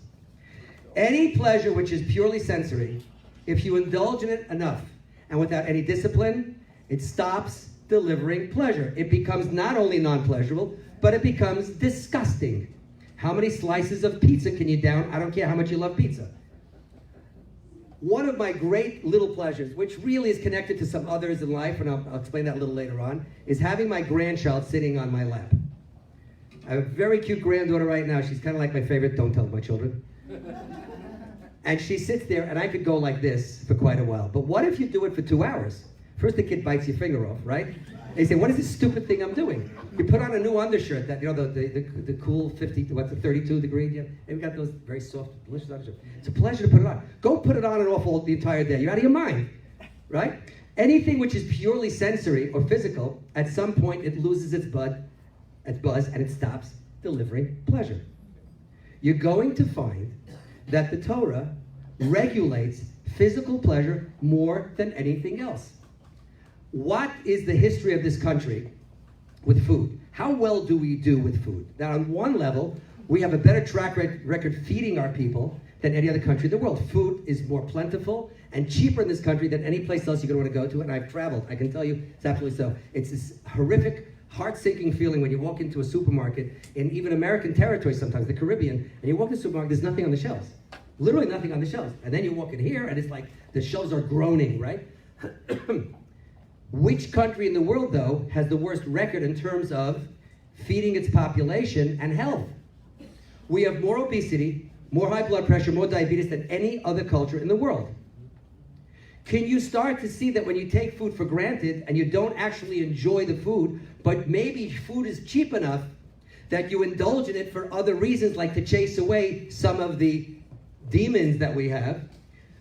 Any pleasure which is purely sensory, if you indulge in it enough and without any discipline, it stops delivering pleasure. It becomes not only non-pleasurable, but it becomes disgusting. How many slices of pizza can you down? I don't care how much you love pizza. One of my great little pleasures, which really is connected to some others in life, and I'll explain that a little later on, is having my grandchild sitting on my lap. I have a very cute granddaughter right now. She's kind of like my favorite. Don't tell my children. And she sits there, and I could go like this for quite a while. But what if you do it for 2 hours? First, the kid bites your finger off, right? And you say, what is this stupid thing I'm doing? You put on a new undershirt, that, you know, the cool 32 degree. Yeah, and we got those very soft, delicious undershirts. It's a pleasure to put it on. Go put it on and off all the entire day. You're out of your mind, right? Anything which is purely sensory or physical, at some point it loses its buzz, and it stops delivering pleasure. You're going to find that the Torah regulates physical pleasure more than anything else. What is the history of this country with food? How well do we do with food? Now, on one level, we have a better track record feeding our people than any other country in the world. Food is more plentiful and cheaper in this country than any place else you're going to want to go to, and I've traveled. I can tell you it's absolutely so. It's this horrific, heart-sinking feeling when you walk into a supermarket in even American territory sometimes, the Caribbean, and you walk into a supermarket, there's nothing on the shelves. Literally nothing on the shelves. And then you walk in here, and it's like the shelves are groaning, right? Which country in the world, though, has the worst record in terms of feeding its population and health? We have more obesity, more high blood pressure, more diabetes than any other culture in the world. Can you start to see that when you take food for granted and you don't actually enjoy the food, but maybe food is cheap enough that you indulge in it for other reasons, like to chase away some of the demons that we have,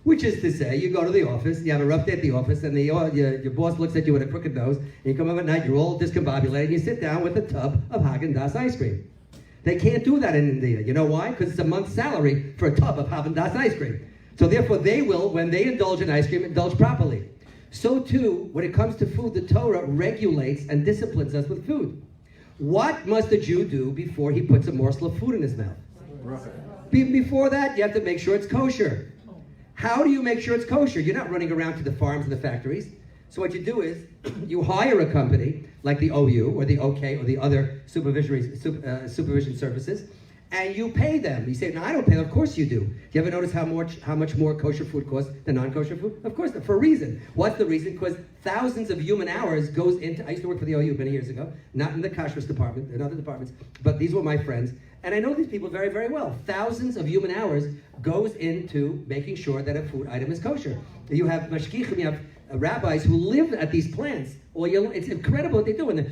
which is to say, you go to the office, you have a rough day at the office, and your boss looks at you with a crooked nose, and you come home at night, you're all discombobulated, and you sit down with a tub of Haagen-Dazs ice cream. They can't do that in India. You know why? Because it's a month's salary for a tub of Haagen-Dazs ice cream. So therefore, they will, when they indulge in ice cream, indulge properly. So too, when it comes to food, the Torah regulates and disciplines us with food. What must a Jew do before he puts a morsel of food in his mouth? Before that, you have to make sure it's kosher. How do you make sure it's kosher? You're not running around to the farms and the factories. So what you do is, you hire a company, like the OU, or the OK, or the other supervision services, and you pay them. You say, no, I don't pay them. Of course you do. Do you ever notice how much more kosher food costs than non-kosher food? Of course, for a reason. What's the reason? Because thousands of human hours goes into, I used to work for the OU many years ago, not in the kashrus department, in other departments, but these were my friends, and I know these people very, very well. Thousands of human hours goes into making sure that a food item is kosher. You have mashgichim, you have rabbis who live at these plants. It's incredible what they do in the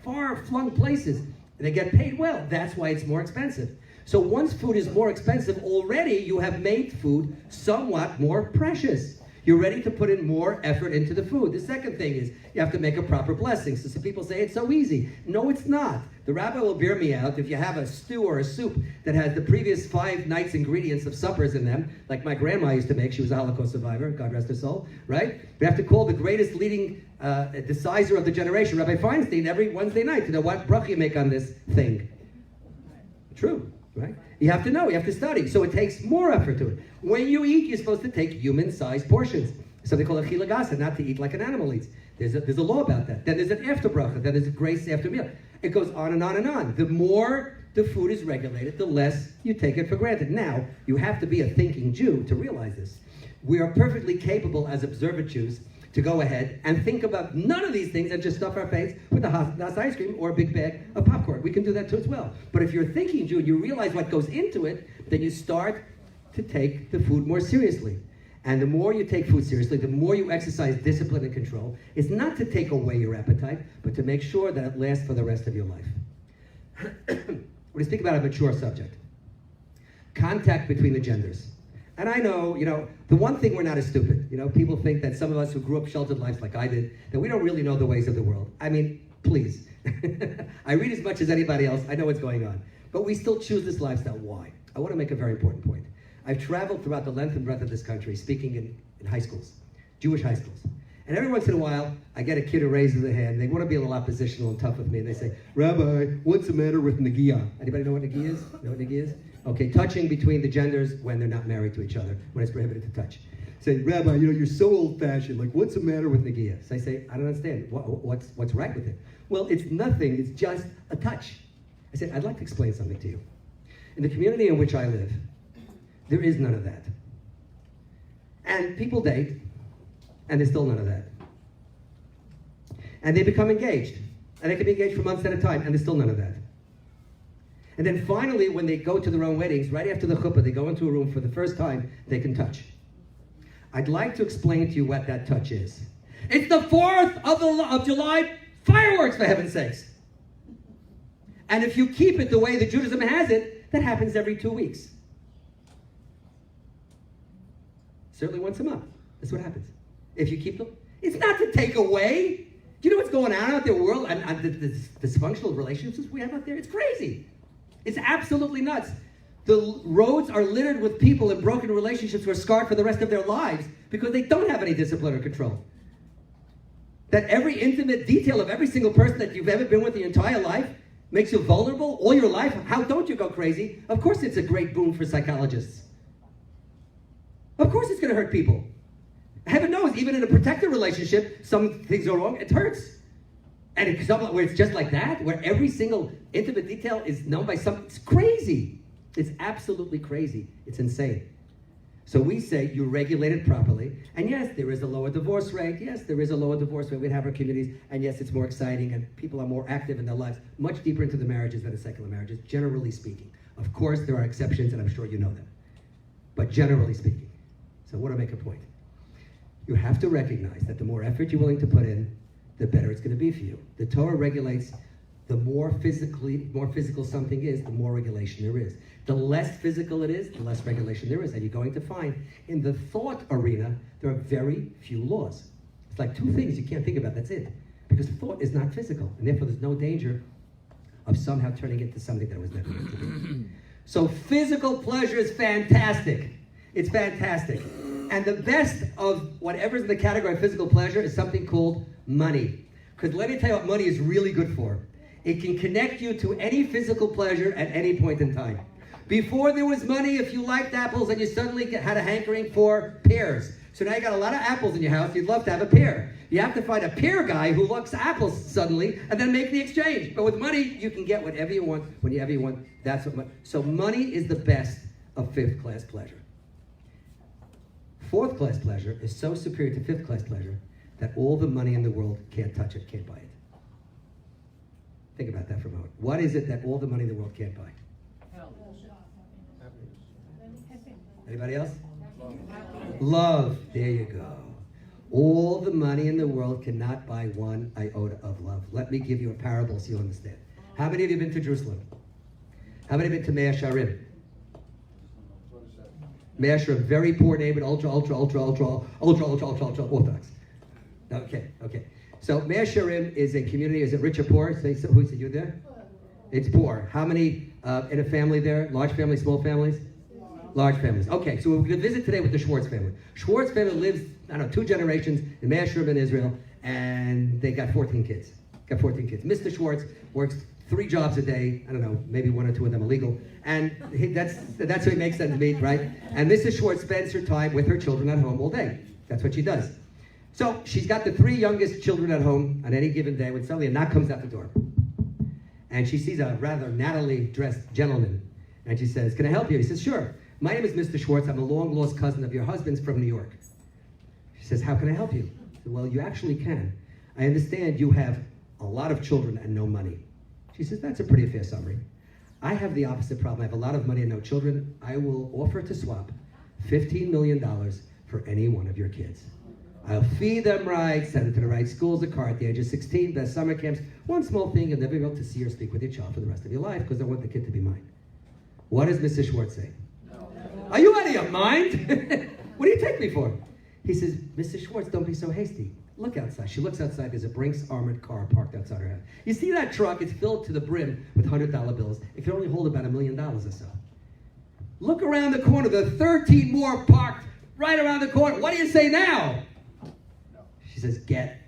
far-flung places. They get paid well. That's why it's more expensive. So once food is more expensive, already you have made food somewhat more precious. You're ready to put in more effort into the food. The second thing is you have to make a proper blessing. So some people say it's so easy. No, it's not. The rabbi will bear me out if you have a stew or a soup that has the previous 5 nights' ingredients of suppers in them, like my grandma used to make. She was a Holocaust survivor, God rest her soul, right? We have to call the greatest leading decider of the generation, Rabbi Feinstein, every Wednesday night to know what bracha you make on this thing. True. Right? You have to know, you have to study. So it takes more effort to it. When you eat, you're supposed to take human-sized portions. Something called a chilagasa, not to eat like an animal eats. There's a law about that. Then there's an after bracha. Then there's a grace after meal. It goes on and on and on. The more the food is regulated, the less you take it for granted. Now, you have to be a thinking Jew to realize this. We are perfectly capable as observant Jews to go ahead and think about none of these things and just stuff our face with a Haagen-Dazs ice cream or a big bag of popcorn. We can do that too as well. But if you're a thinking Jew and you realize what goes into it, then you start to take the food more seriously. And the more you take food seriously, the more you exercise discipline and control. It's not to take away your appetite, but to make sure that it lasts for the rest of your life. We're going to speak about a mature subject. Contact between the genders. And I know, the one thing we're not as stupid. People think that some of us who grew up sheltered lives like I did, that we don't really know the ways of the world. I mean, please. I read as much as anybody else. I know what's going on. But we still choose this lifestyle. Why? I want to make a very important point. I've traveled throughout the length and breadth of this country speaking in high schools, Jewish high schools. And every once in a while, I get a kid who raises their hand. They want to be a little oppositional and tough with me. And they say, Rabbi, what's the matter with Nagiya? Anybody know what Nagiya is? Know what Nagiya is? Okay, touching between the genders when they're not married to each other, when it's prohibited to touch. Say, Rabbi, you're so old-fashioned. Like, what's the matter with Nagiya? So I say, I don't understand. What's right with it? Well, it's nothing. It's just a touch. I said, I'd like to explain something to you. In the community in which I live, there is none of that. And people date, and there's still none of that. And they become engaged. And they can be engaged for months at a time, and there's still none of that. And then finally, when they go to their own weddings, right after the chuppah, they go into a room for the first time, they can touch. I'd like to explain to you what that touch is. It's the 4th of July fireworks, for heaven's sakes. And if you keep it the way that Judaism has it, that happens every 2 weeks. Certainly once a month. That's what happens. If you keep them. It's not to take away. Do you know what's going on out there in the world and the dysfunctional relationships we have out there? It's crazy. It's absolutely nuts. The roads are littered with people in broken relationships who are scarred for the rest of their lives because they don't have any discipline or control. That every intimate detail of every single person that you've ever been with your entire life makes you vulnerable all your life. How don't you go crazy? Of course it's a great boon for psychologists. Of course it's going to hurt people. Heaven knows, even in a protected relationship, some things go wrong, it hurts. And it's something where it's just like that, where every single intimate detail is known by some, it's crazy. It's absolutely crazy. It's insane. So we say you regulate it properly. And yes, there is a lower divorce rate. Yes, there is a lower divorce rate. We have our communities. And yes, it's more exciting and people are more active in their lives, much deeper into the marriages than in secular marriages, generally speaking. Of course, there are exceptions, and I'm sure you know them. But generally speaking. So I want to make a point. You have to recognize that the more effort you're willing to put in, the better it's going to be for you. The Torah regulates the more physical something is, the more regulation there is. The less physical it is, the less regulation there is. And you're going to find in the thought arena, there are very few laws. It's like two things you can't think about, that's it. Because thought is not physical, and therefore there's no danger of somehow turning into something that was never meant to be. So physical pleasure is fantastic. It's fantastic. And the best of whatever's in the category of physical pleasure is something called money. Because let me tell you what money is really good for. It can connect you to any physical pleasure at any point in time. Before there was money, if you liked apples and you suddenly had a hankering for pears. So now you got a lot of apples in your house, you'd love to have a pear. You have to find a pear guy who likes apples suddenly and then make the exchange. But with money, you can get whatever you want, whenever you want. That's what money. So money is the best of fifth-class pleasure. Fourth-class pleasure is so superior to fifth-class pleasure that all the money in the world can't touch it, can't buy it. Think about that for a moment. What is it that all the money in the world can't buy? Anybody else? Love. There you go. All the money in the world cannot buy one iota of love. Let me give you a parable so you understand. How many of you have been to Jerusalem? How many have been to Mea Sharim? Mea Sharim, very poor neighborhood, ultra Orthodox. Okay. So Mea Sharim is a community. Is it rich or poor? Who said you there? It's poor. How many in a family there? Large families, small families? Large families. Okay, so we're going to visit today with the Schwartz family. Schwartz family lives, 2 generations in Mea Sharim in Israel, and they got 14 kids. Mr. Schwartz works 3 jobs a day. I don't know, maybe 1 or 2 of them illegal. And that's how he makes ends meet, right? And Mrs. Schwartz spends her time with her children at home all day. That's what she does. So she's got the 3 youngest children at home on any given day when suddenly a knock comes out the door. And she sees a rather nattily dressed gentleman. And she says, "Can I help you?" He says, "Sure. My name is Mr. Schwartz. I'm a long-lost cousin of your husband's from New York." She says, "How can I help you?" I said, "Well, you actually can. I understand you have a lot of children and no money." She says, "That's a pretty fair summary. I have the opposite problem. I have a lot of money and no children. I will offer to swap $15 million for any one of your kids. I'll feed them right, send them to the right schools, a car at the age of 16, best summer camps. One small thing, you'll never be able to see or speak with your child for the rest of your life because I want the kid to be mine." What does Mrs. Schwartz say? No. Are you out of your mind? What do you take me for? He says, "Mrs. Schwartz, don't be so hasty. Look outside." She looks outside. There's a Brinks armored car parked outside her house. You see that truck? It's filled to the brim with $100 bills. It can only hold about $1 million or so. Look around the corner. There are 13 more parked right around the corner. What do you say now? She says, "Get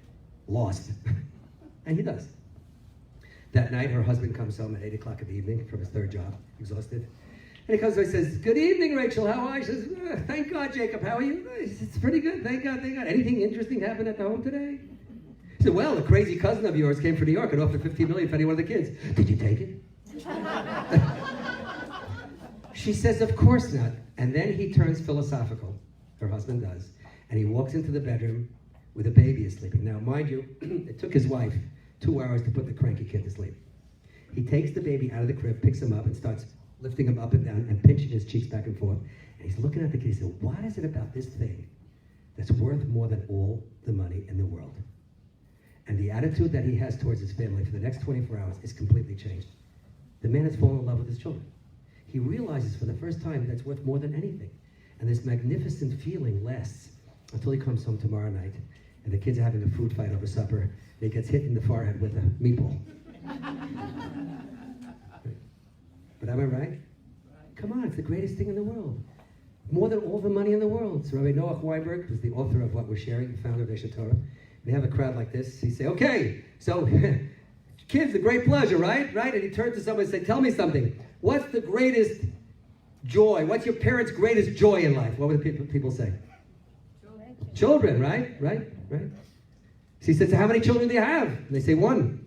lost." And he does. That night, her husband comes home at 8 o'clock in the evening from his 3rd job, exhausted. And he comes and says, "Good evening, Rachel. How are you?" She says, "Thank God, Jacob. How are you?" He says, "It's pretty good. Thank God. Anything interesting happened at the home today?" He said, "Well, a crazy cousin of yours came from New York and offered $15 million for any one of the kids. Did you take it?" She says, "Of course not." And then he turns philosophical. Her husband does. And he walks into the bedroom with a baby is sleeping. Now, mind you, it took his wife 2 hours to put the cranky kid to sleep. He takes the baby out of the crib, picks him up, and starts lifting him up and down and pinching his cheeks back and forth. And he's looking at the kid. He said, "What is it about this thing that's worth more than all the money in the world?" And the attitude that he has towards his family for the next 24 hours is completely changed. The man has fallen in love with his children. He realizes for the first time that's worth more than anything. And this magnificent feeling lasts until he comes home tomorrow night and the kids are having a food fight over supper and he gets hit in the forehead with a meatball. But am I right? Come on, it's the greatest thing in the world. More than all the money in the world. So Rabbi Noach Weinberg, who's the author of what we're sharing, the founder of Aish Torah, we have a crowd like this. He say, "Okay, so kids, a great pleasure, right? Right?" And he turns to someone and say, "Tell me something. What's the greatest joy? What's your parents' greatest joy in life?" What would the people say? Children, right? So he says, "So how many children do you have?" And they say, "1."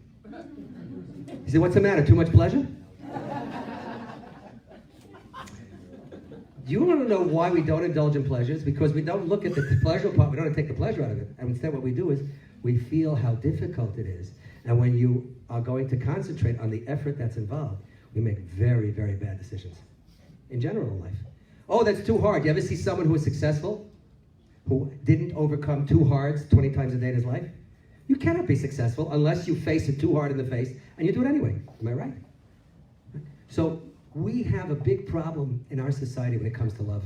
He said, "What's the matter? Too much pleasure?" Do you want to know why we don't indulge in pleasures? Because we don't look at the pleasure part. We don't take the pleasure out of it. And instead what we do is we feel how difficult it is. And when you are going to concentrate on the effort that's involved, we make very, very bad decisions. In general in life. "Oh, that's too hard." You ever see someone who is successful? who didn't overcome 2 hards 20 times a day in his life, you cannot be successful unless you face it too hard in the face, and you do it anyway. Am I right? So we have a big problem in our society when it comes to love.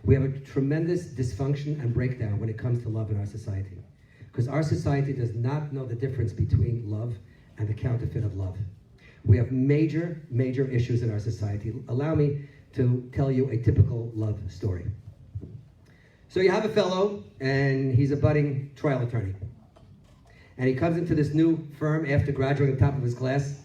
We have a tremendous dysfunction and breakdown when it comes to love in our society. Because our society does not know the difference between love and the counterfeit of love. We have major, major issues in our society. Allow me to tell you a typical love story. So you have a fellow, and he's a budding trial attorney. And he comes into this new firm after graduating top of his class,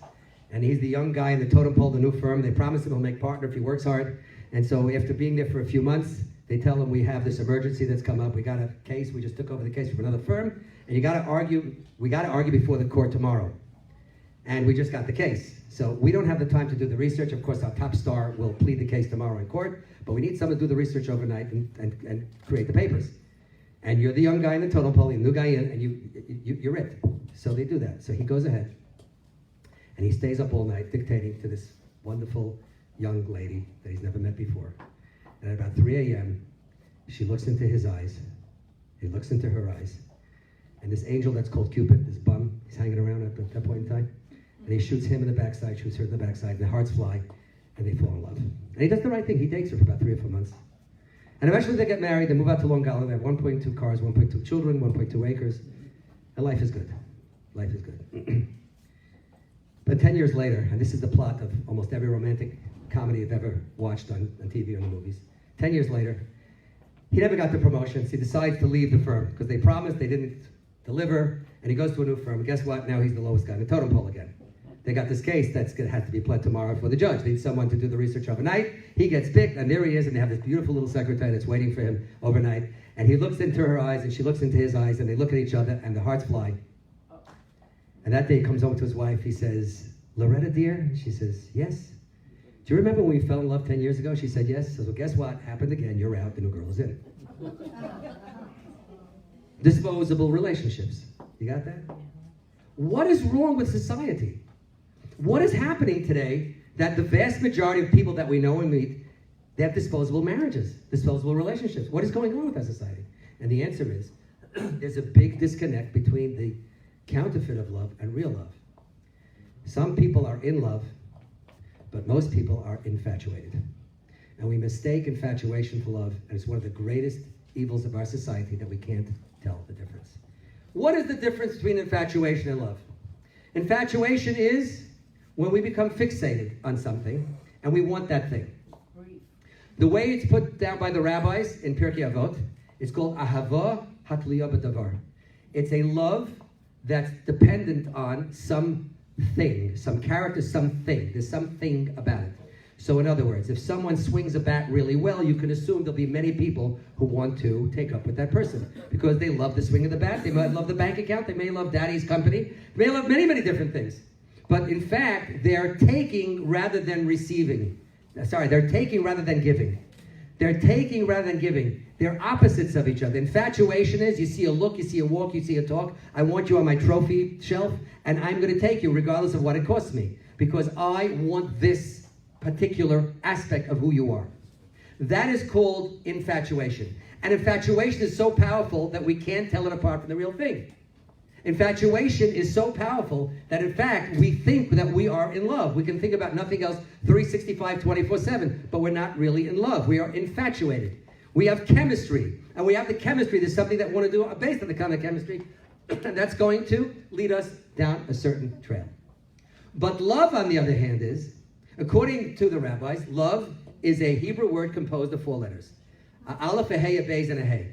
and he's the young guy in the totem pole of the new firm. They promise him he'll make partner if he works hard. And so after being there for a few months, they tell him, we have this emergency that's come up. We got a case. We just took over the case from another firm. And we got to argue before the court tomorrow. And we just got the case. So we don't have the time to do the research. Of course, our top star will plead the case tomorrow in court. But we need someone to do the research overnight and create the papers. And you're the young guy in the totem pole, the new guy in, and you're it. So they do that. So he goes ahead. And he stays up all night dictating to this wonderful young lady that he's never met before. And at about 3 a.m., she looks into his eyes. He looks into her eyes. And this angel that's called Cupid, this bum, he's hanging around at that point in time. And he shoots him in the backside, shoots her in the backside, and their hearts fly, and they fall in love. And he does the right thing. He dates her for about 3 or 4 months. And eventually they get married. They move out to Long Island. They have 1.2 cars, 1.2 children, 1.2 acres. And life is good. Life is good. But 10 years later, and this is the plot of almost every romantic comedy I've ever watched on TV or in the movies. 10 years later, he never got the promotion, so he decides to leave the firm because they promised, they didn't deliver, and he goes to a new firm. And guess what? Now he's the lowest guy in the totem pole again. They got this case that's going to have to be pled tomorrow for the judge. They need someone to do the research overnight. He gets picked, and there he is, and they have this beautiful little secretary that's waiting for him overnight. And he looks into her eyes, and she looks into his eyes, and they look at each other, and the hearts fly. And that day he comes home to his wife. He says, "Loretta, dear?" And she says, "Yes." "Do you remember when we fell in love 10 years ago?" She said, "Yes." He says, "Well, guess what? Happened again. You're out. The new girl is in." Disposable relationships. You got that? What is wrong with society? What is happening today that the vast majority of people that we know and meet, they have disposable marriages, disposable relationships? What is going on with our society? And the answer is, there's a big disconnect between the counterfeit of love and real love. Some people are in love, but most people are infatuated. And we mistake infatuation for love, and it's one of the greatest evils of our society that we can't tell the difference. What is the difference between infatuation and love? Infatuation is when we become fixated on something, and we want that thing. The way it's put down by the rabbis in Pirkei Avot, it's called ahava hatliya b'davar. It's a love that's dependent on something, some character, something. There's something about it. So in other words, if someone swings a bat really well, you can assume there'll be many people who want to take up with that person because they love the swing of the bat. They might love the bank account. They may love daddy's company. They may love many, many different things. But in fact, they're taking rather than receiving. They're taking rather than giving. They're taking rather than giving. They're opposites of each other. Infatuation is, you see a look, you see a walk, you see a talk. I want you on my trophy shelf, and I'm going to take you regardless of what it costs me because I want this particular aspect of who you are. That is called infatuation. And infatuation is so powerful that we can't tell it apart from the real thing. Infatuation is so powerful that in fact we think that we are in love. We can think about nothing else 365, 24/7, but we're not really in love. We are infatuated. We have chemistry, and we have the chemistry. There's something that we want to do based on the kind of chemistry, and that's going to lead us down a certain trail. But love, on the other hand, is, according to the rabbis, love is a Hebrew word composed of 4 letters. A aleph, a hey, a beis, and a hey.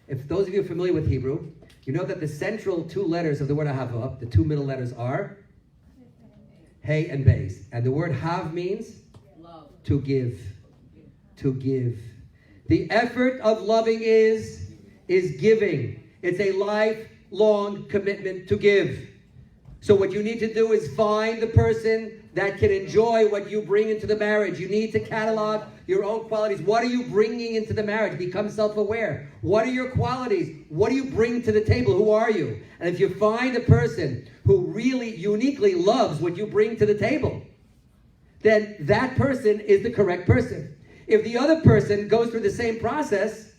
If those of you are familiar with Hebrew, you know that the central 2 letters of the word ahava, the 2 middle letters are hey and beis. And the word hav means love. To give. To give. The effort of loving is giving. It's a lifelong commitment to give. So what you need to do is find the person that can enjoy what you bring into the marriage. You need to catalog your own qualities. What are you bringing into the marriage? Become self-aware. What are your qualities? What do you bring to the table? Who are you? And if you find a person who really uniquely loves what you bring to the table, then that person is the correct person. If the other person goes through the same process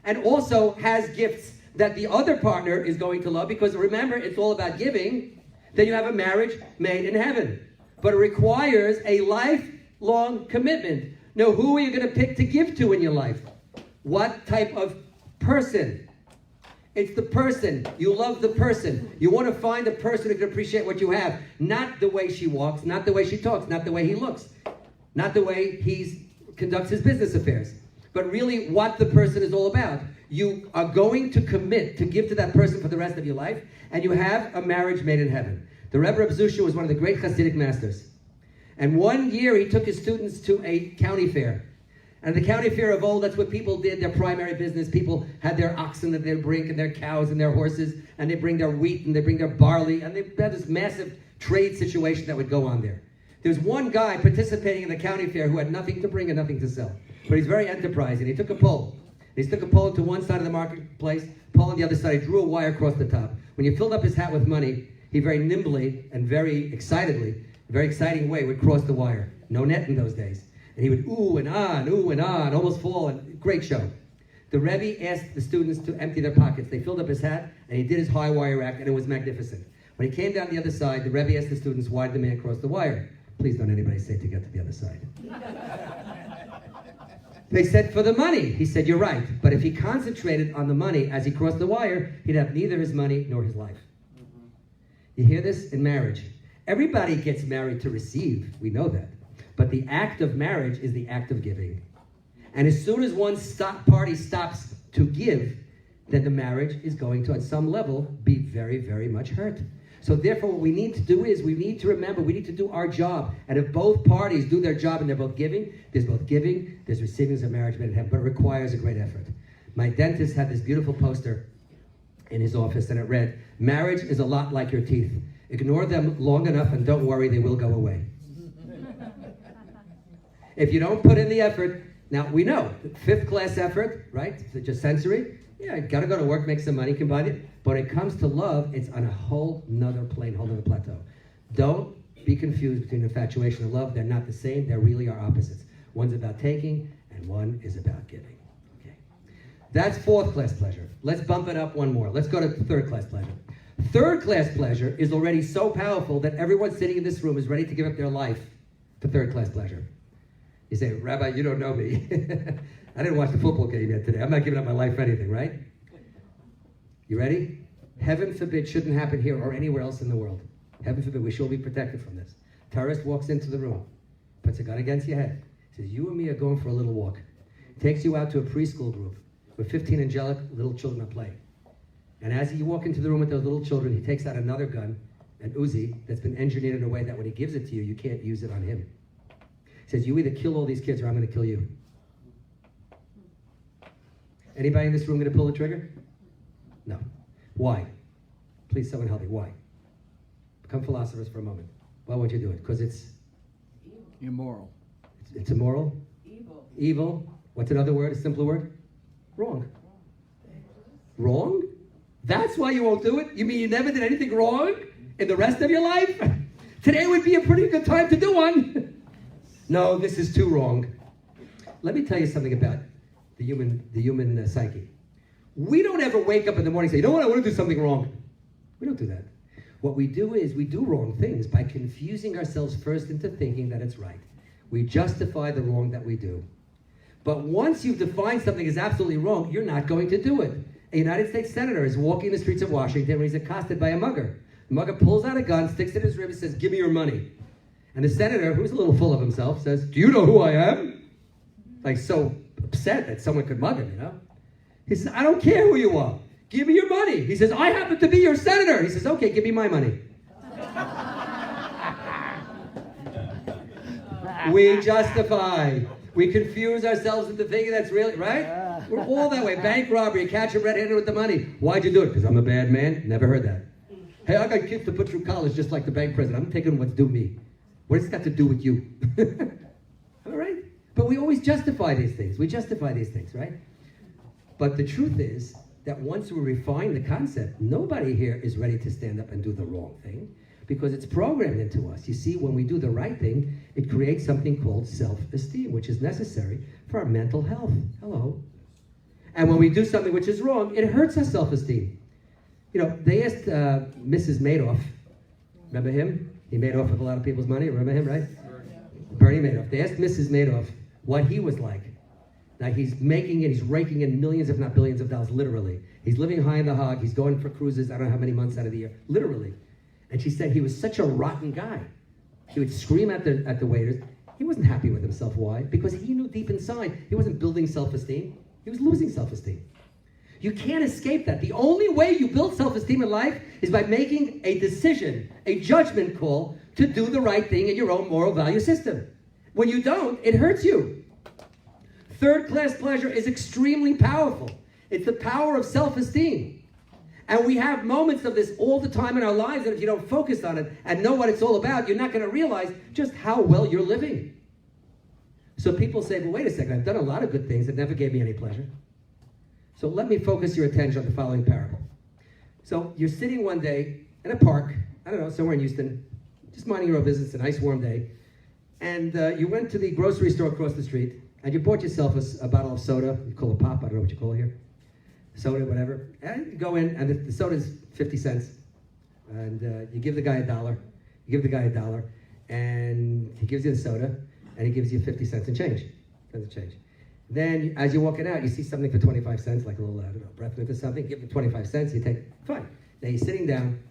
and also has gifts that the other partner is going to love, because remember, it's all about giving, then you have a marriage made in heaven. But it requires a lifelong commitment. Now, who are you going to pick to give to in your life? What type of person? It's the person. You love the person. You want to find a person who can appreciate what you have. Not the way she walks, not the way she talks, not the way he looks, not the way he conducts his business affairs, but really what the person is all about. You are going to commit to give to that person for the rest of your life, and you have a marriage made in heaven. The Rebbe of Zusha was one of the great Hasidic masters. And one year he took his students to a county fair. And the county fair of old, that's what people did, their primary business. People had their oxen that they'd bring, and their cows and their horses, and they bring their wheat and they bring their barley, and they had this massive trade situation that would go on there. There's one guy participating in the county fair who had nothing to bring and nothing to sell. But he's very enterprising. He took a pole. He stuck a pole to one side of the marketplace, pole on the other side. He drew a wire across the top. When you filled up his hat with money, he very nimbly and very excitedly, a very exciting way, would cross the wire. No net in those days. And he would ooh and ah, almost fall. And great show. The Rebbe asked the students to empty their pockets. They filled up his hat, and he did his high wire act, and it was magnificent. When he came down the other side, the Rebbe asked the students, why did the man cross the wire? Please don't anybody say to get to the other side. They said, for the money. He said, you're right. But if he concentrated on the money as he crossed the wire, he'd have neither his money nor his life. You hear this in marriage? Everybody gets married to receive. We know that. But the act of marriage is the act of giving. And as soon as one party stops to give, then the marriage is going to, at some level, be very, very much hurt. So therefore, what we need to do is, we need to remember, we need to do our job. And if both parties do their job and they're both giving, there's receiving as a marriage made in heaven, but it requires a great effort. My dentist had this beautiful poster in his office, and it read, marriage is a lot like your teeth. Ignore them long enough and don't worry, they will go away. If you don't put in the effort, now we know, fifth class effort, right? It's just sensory. Yeah, you gotta go to work, make some money, combine it. But when it comes to love, it's on a whole nother plane, whole nother plateau. Don't be confused between infatuation and love. They're not the same. They really are opposites. One's about taking, and one is about giving. Okay, that's fourth class pleasure. Let's bump it up one more. Let's go to third class pleasure. Third class pleasure is already so powerful that everyone sitting in this room is ready to give up their life to third class pleasure. You say, Rabbi, you don't know me. I didn't watch the football game yet today. I'm not giving up my life for anything, right? You ready? Heaven forbid shouldn't happen here or anywhere else in the world. Heaven forbid, we should be protected from this. Terrorist walks into the room, puts a gun against your head, says, you and me are going for a little walk. Takes you out to a preschool group where 15 angelic little children are playing. And as you walk into the room with those little children, he takes out another gun, an Uzi, that's been engineered in a way that when he gives it to you, you can't use it on him. He says, you either kill all these kids or I'm going to kill you. Anybody in this room going to pull the trigger? No. Why? Please, someone help me. Why? Become philosophers for a moment. Why won't you do it? Because it's immoral. It's immoral? Evil. Evil. What's another word, a simpler word? Wrong. Wrong? That's why you won't do it? You mean you never did anything wrong in the rest of your life? Today would be a pretty good time to do one. No, this is too wrong. Let me tell you something about the human psyche. We don't ever wake up in the morning and say, you know what, I want to do something wrong. We don't do that. What we do is we do wrong things by confusing ourselves first into thinking that it's right. We justify the wrong that we do. But once you've defined something as absolutely wrong, you're not going to do it. A United States senator is walking the streets of Washington when he's accosted by a mugger. The mugger pulls out a gun, sticks it in his rib, and says, give me your money. And the senator, who's a little full of himself, says, do you know who I am? Like so upset that someone could mug him, you know? He says, I don't care who you are. Give me your money. He says, I happen to be your senator. He says, okay, give me my money. We justify. We confuse ourselves into thinking that's really, right? We're all that way. Bank robbery, catch a red-handed with the money. Why'd you do it? Because I'm a bad man? Never heard that. Hey, I got kids to put through college just like the bank president. I'm taking what's due me. What does it got to do with you? All right? But we always justify these things. We justify these things, right? But the truth is that once we refine the concept, nobody here is ready to stand up and do the wrong thing because it's programmed into us. You see, when we do the right thing, it creates something called self-esteem, which is necessary for our mental health. Hello. And when we do something which is wrong, it hurts our self-esteem. You know, they asked Mrs. Madoff, remember him? He made off with a lot of people's money, remember him, right? Bernie Madoff. They asked Mrs. Madoff what he was like. Now he's making it, he's raking in millions, if not billions of dollars, literally. He's living high in the hog, he's going for cruises, I don't know how many months out of the year, literally. And she said he was such a rotten guy. He would scream at the waiters. He wasn't happy with himself. Why? Because he knew deep inside he wasn't building self-esteem. He was losing self-esteem. You can't escape that. The only way you build self-esteem in life is by making a decision, a judgment call to do the right thing in your own moral value system. When you don't, it hurts you. Third-class pleasure is extremely powerful. It's the power of self-esteem. And we have moments of this all the time in our lives, and if you don't focus on it and know what it's all about, you're not going to realize just how well you're living. So people say, well, wait a second, I've done a lot of good things that never gave me any pleasure. So let me focus your attention on the following parable. So you're sitting one day in a park, I don't know, somewhere in Houston, just minding your own business, a nice warm day, and you went to the grocery store across the street, and you bought yourself a bottle of soda. You call it pop, I don't know what you call it here. Soda, whatever. And you go in, and the soda's 50 cents. And you give the guy $1. You give the guy $1, and he gives you the soda, and he gives you 50 cents in change. Doesn't change. Then, as you're walking out, you see something for 25 cents, like a little, I don't know, breath mint or something. Give him 25 cents, you take it. Fine. Now you're sitting down,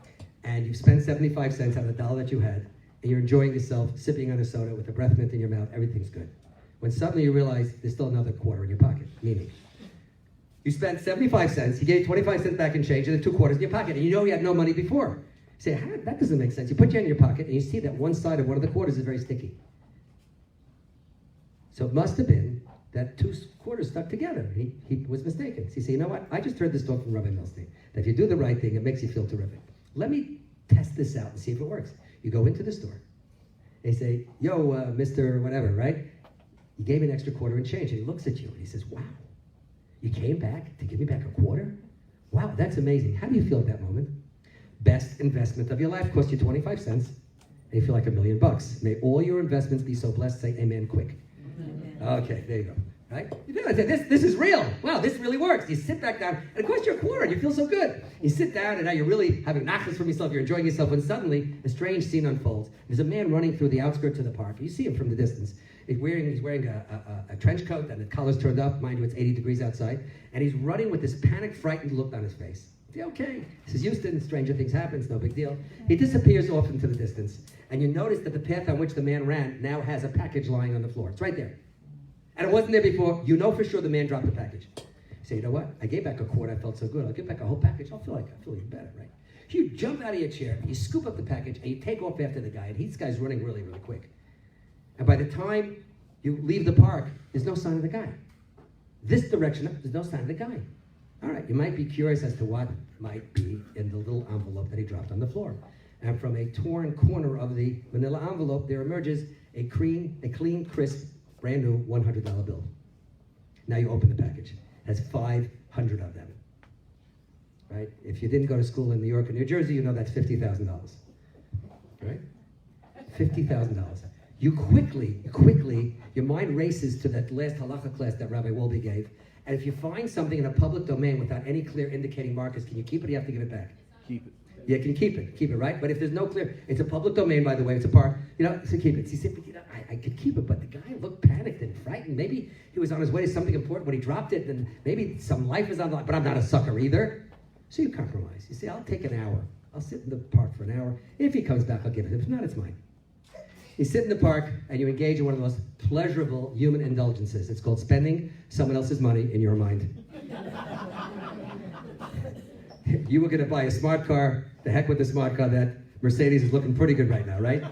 and you've spent 75 cents out of the $1 that you had, and you're enjoying yourself, sipping on a soda with a breath mint in your mouth. Everything's good. When suddenly you realize there's still another quarter in your pocket, meaning you spent 75 cents, he gave 25 cents back in change, and the 2 quarters in your pocket, and you know you had no money before. You say, that doesn't make sense. You put your hand in your pocket, and you see that one side of one of the quarters is very sticky. So it must have been that 2 quarters stuck together. He was mistaken. So you say, you know what? I just heard this talk from Rabbi Milstein, that if you do the right thing, it makes you feel terrific. Let me test this out and see if it works. You go into the store. They say, yo, Mr. whatever, right? You gave me an extra quarter in change. And he looks at you and he says, wow, you came back to give me back a quarter? Wow, that's amazing. How do you feel at that moment? Best investment of your life. Cost you 25 cents. And you feel like $1 million. May all your investments be so blessed. Say amen quick. Okay, there you go. Right? You realize that this is real. Wow, this really works. You sit back down, and it costs you a quarter, and you feel so good. You sit down, and now you're really having nachas from yourself. You're enjoying yourself, when suddenly a strange scene unfolds. There's a man running through the outskirts of the park. You see him from the distance. He's wearing a trench coat, and the collar's turned up. Mind you, it's 80 degrees outside. And he's running with this panicked, frightened look on his face. Okay, this is Houston. Stranger things happen. It's no big deal. He disappears off into the distance. And you notice that the path on which the man ran now has a package lying on the floor. It's right there. And it wasn't there before. You know for sure the man dropped the package. You say, you know what? I gave back a quarter. I felt so good. I'll give back a whole package. I feel even better, right? You jump out of your chair, you scoop up the package, and you take off after the guy. And this guy's running really, really quick. And by the time you leave the park, there's no sign of the guy. This direction, there's no sign of the guy. All right, you might be curious as to what might be in the little envelope that he dropped on the floor. And from a torn corner of the manila envelope, there emerges a clean, crisp, brand new $100 bill. Now you open the package. It has 500 of them. Right? If you didn't go to school in New York or New Jersey, you know that's $50,000. Right? $50,000. You quickly, your mind races to that last halakha class that Rabbi Wolbe gave. And if you find something in a public domain without any clear indicating markers, can you keep it or you have to give it back? Keep it. Yeah, you can keep it, right? But if there's no clear, it's a public domain, by the way, it's a park, so keep it. So you say, but I could keep it, but the guy looked panicked and frightened. Maybe he was on his way to something important when he dropped it, and maybe some life is on the line, but I'm not a sucker either. So you compromise. You say, I'll take an hour. I'll sit in the park for an hour. If he comes back, I'll give it. If not, it's mine. You sit in the park, and you engage in one of the most pleasurable human indulgences. It's called spending someone else's money in your mind. You were going to buy a smart car. The heck with the smart car. That Mercedes is looking pretty good right now, right?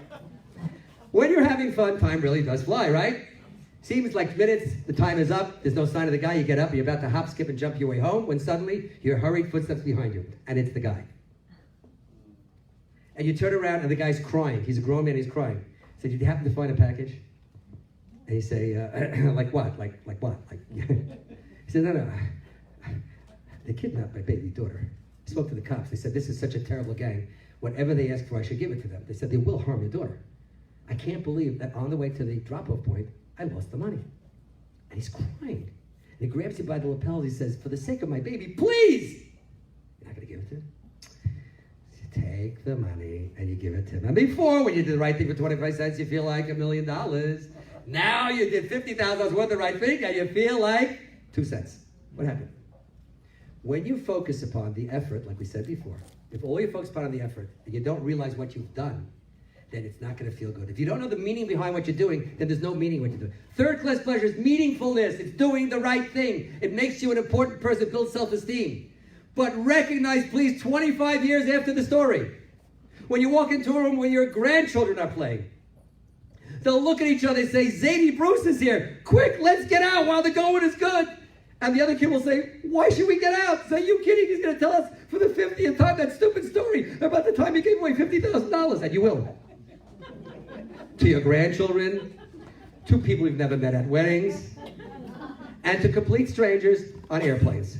When you're having fun, time really does fly, right? Seems like minutes, the time is up. There's no sign of the guy. You get up, you're about to hop, skip, and jump your way home, when suddenly you hear hurried footsteps behind you, and it's the guy. And you turn around, and the guy's crying. He's a grown man, he's crying. So did you happen to find a package? And you say, like what? Like what? He said, no. They kidnapped my baby daughter. I spoke to the cops. They said, this is such a terrible gang. Whatever they ask for, I should give it to them. They said, they will harm your daughter. I can't believe that on the way to the drop-off point, I lost the money. And he's crying. And he grabs you by the lapels. He says, for the sake of my baby, please. You're not going to give it to him? So you take the money and you give it to him. And before, when you did the right thing for 25 cents, you feel like $1 million. Now you did $50,000 worth of the right thing and you feel like 2 cents. What happened? When you focus upon the effort, like we said before, if all you focus upon the effort and you don't realize what you've done, then it's not going to feel good. If you don't know the meaning behind what you're doing, then there's no meaning in what you're doing. Third-class pleasure is meaningfulness. It's doing the right thing. It makes you an important person, builds self-esteem. But recognize, please, 25 years after the story, when you walk into a room where your grandchildren are playing, they'll look at each other and say, Zadie Bruce is here. Quick, let's get out while the going is good. And the other kid will say, why should we get out? Say, you kidding? He's going to tell us for the 50th time that stupid story about the time he gave away $50,000. And you will. To your grandchildren, to people you've never met at weddings, and to complete strangers on airplanes.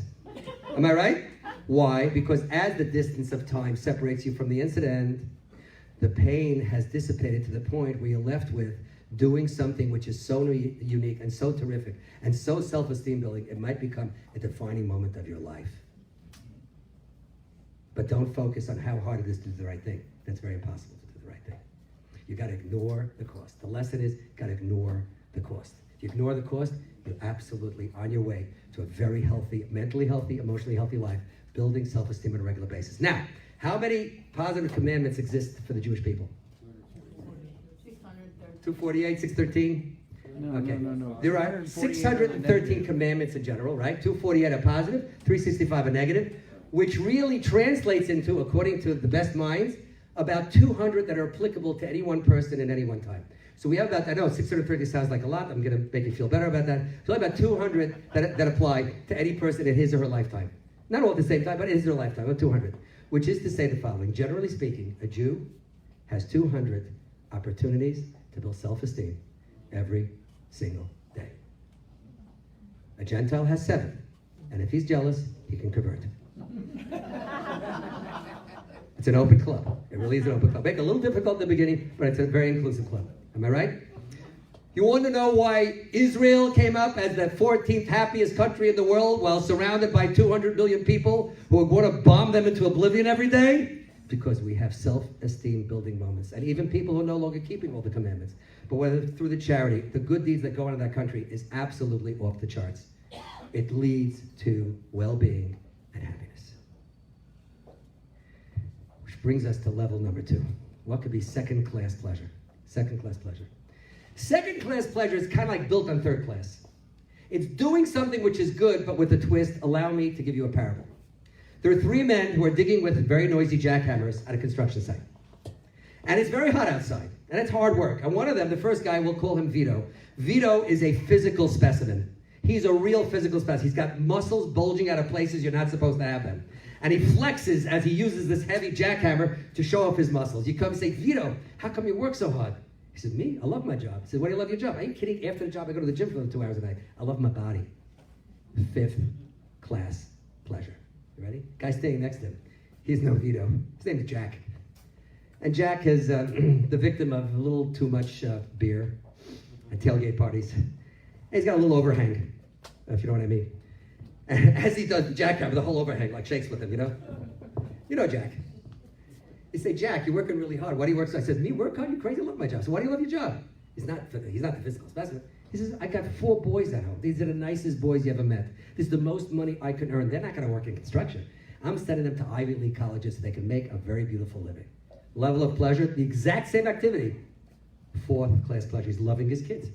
Am I right? Why? Because as the distance of time separates you from the incident, the pain has dissipated to the point where you're left with doing something which is so unique and so terrific and so self-esteem building, it might become a defining moment of your life. But don't focus on how hard it is to do the right thing. That's very impossible to do the right thing. You got to ignore the cost. The lesson is, got to ignore the cost. If you ignore the cost, you're absolutely on your way to a very healthy, mentally healthy, emotionally healthy life, building self-esteem on a regular basis. Now, how many positive commandments exist for the Jewish people? 248, 613? No. There are 613 commandments in general, right? 248 are positive, 365 are negative, which really translates into, according to the best minds, about 200 that are applicable to any one person at any one time. So we have about, I know 630 sounds like a lot, I'm going to make you feel better about that. So about 200 that apply to any person in his or her lifetime. Not all at the same time, but in his or her lifetime, about 200. Which is to say the following: generally speaking, a Jew has 200 opportunities to build self-esteem every single day. A Gentile has 7, and if he's jealous, he can convert. It's an open club. It really is an open club. Make it a little difficult in the beginning, but it's a very inclusive club. Am I right? You want to know why Israel came up as the 14th happiest country in the world while surrounded by 200 million people who are going to bomb them into oblivion every day? Because we have self-esteem building moments. And even people who are no longer keeping all the commandments. But whether through the charity, the good deeds that go on in that country is absolutely off the charts. It leads to well-being and happiness. Which brings us to level number 2. What could be second-class pleasure? Second-class pleasure. Second-class pleasure is kind of like built on third class. It's doing something which is good, but with a twist. Allow me to give you a parable. There are 3 men who are digging with very noisy jackhammers at a construction site. And it's very hot outside, and it's hard work. And one of them, the first guy, we'll call him Vito. Vito is a physical specimen. He's a real physical specimen. He's got muscles bulging out of places you're not supposed to have them. And he flexes as he uses this heavy jackhammer to show off his muscles. You come and say, Vito, how come you work so hard? He said, me? I love my job. I said, why do you love your job? Are you kidding? After the job, I go to the gym for 2 hours a day. I love my body. 5th class pleasure. You ready? Guy standing next to him. He's no Vito. His name is Jack. And Jack is the victim of a little too much beer at tailgate parties. And he's got a little overhang, if you know what I mean. And as he does the jackhammer, the whole overhang like shakes with him, you know? You know Jack. You say, Jack, you're working really hard. Why do you work so? I said, me work hard? You crazy? I love my job. So why do you love your job? He's not the physical specimen. He says, I got 4 boys at home. These are the nicest boys you ever met. This is the most money I can earn. They're not going to work in construction. I'm sending them to Ivy League colleges so they can make a very beautiful living. Level of pleasure, the exact same activity. 4th class pleasure, he's loving his kids.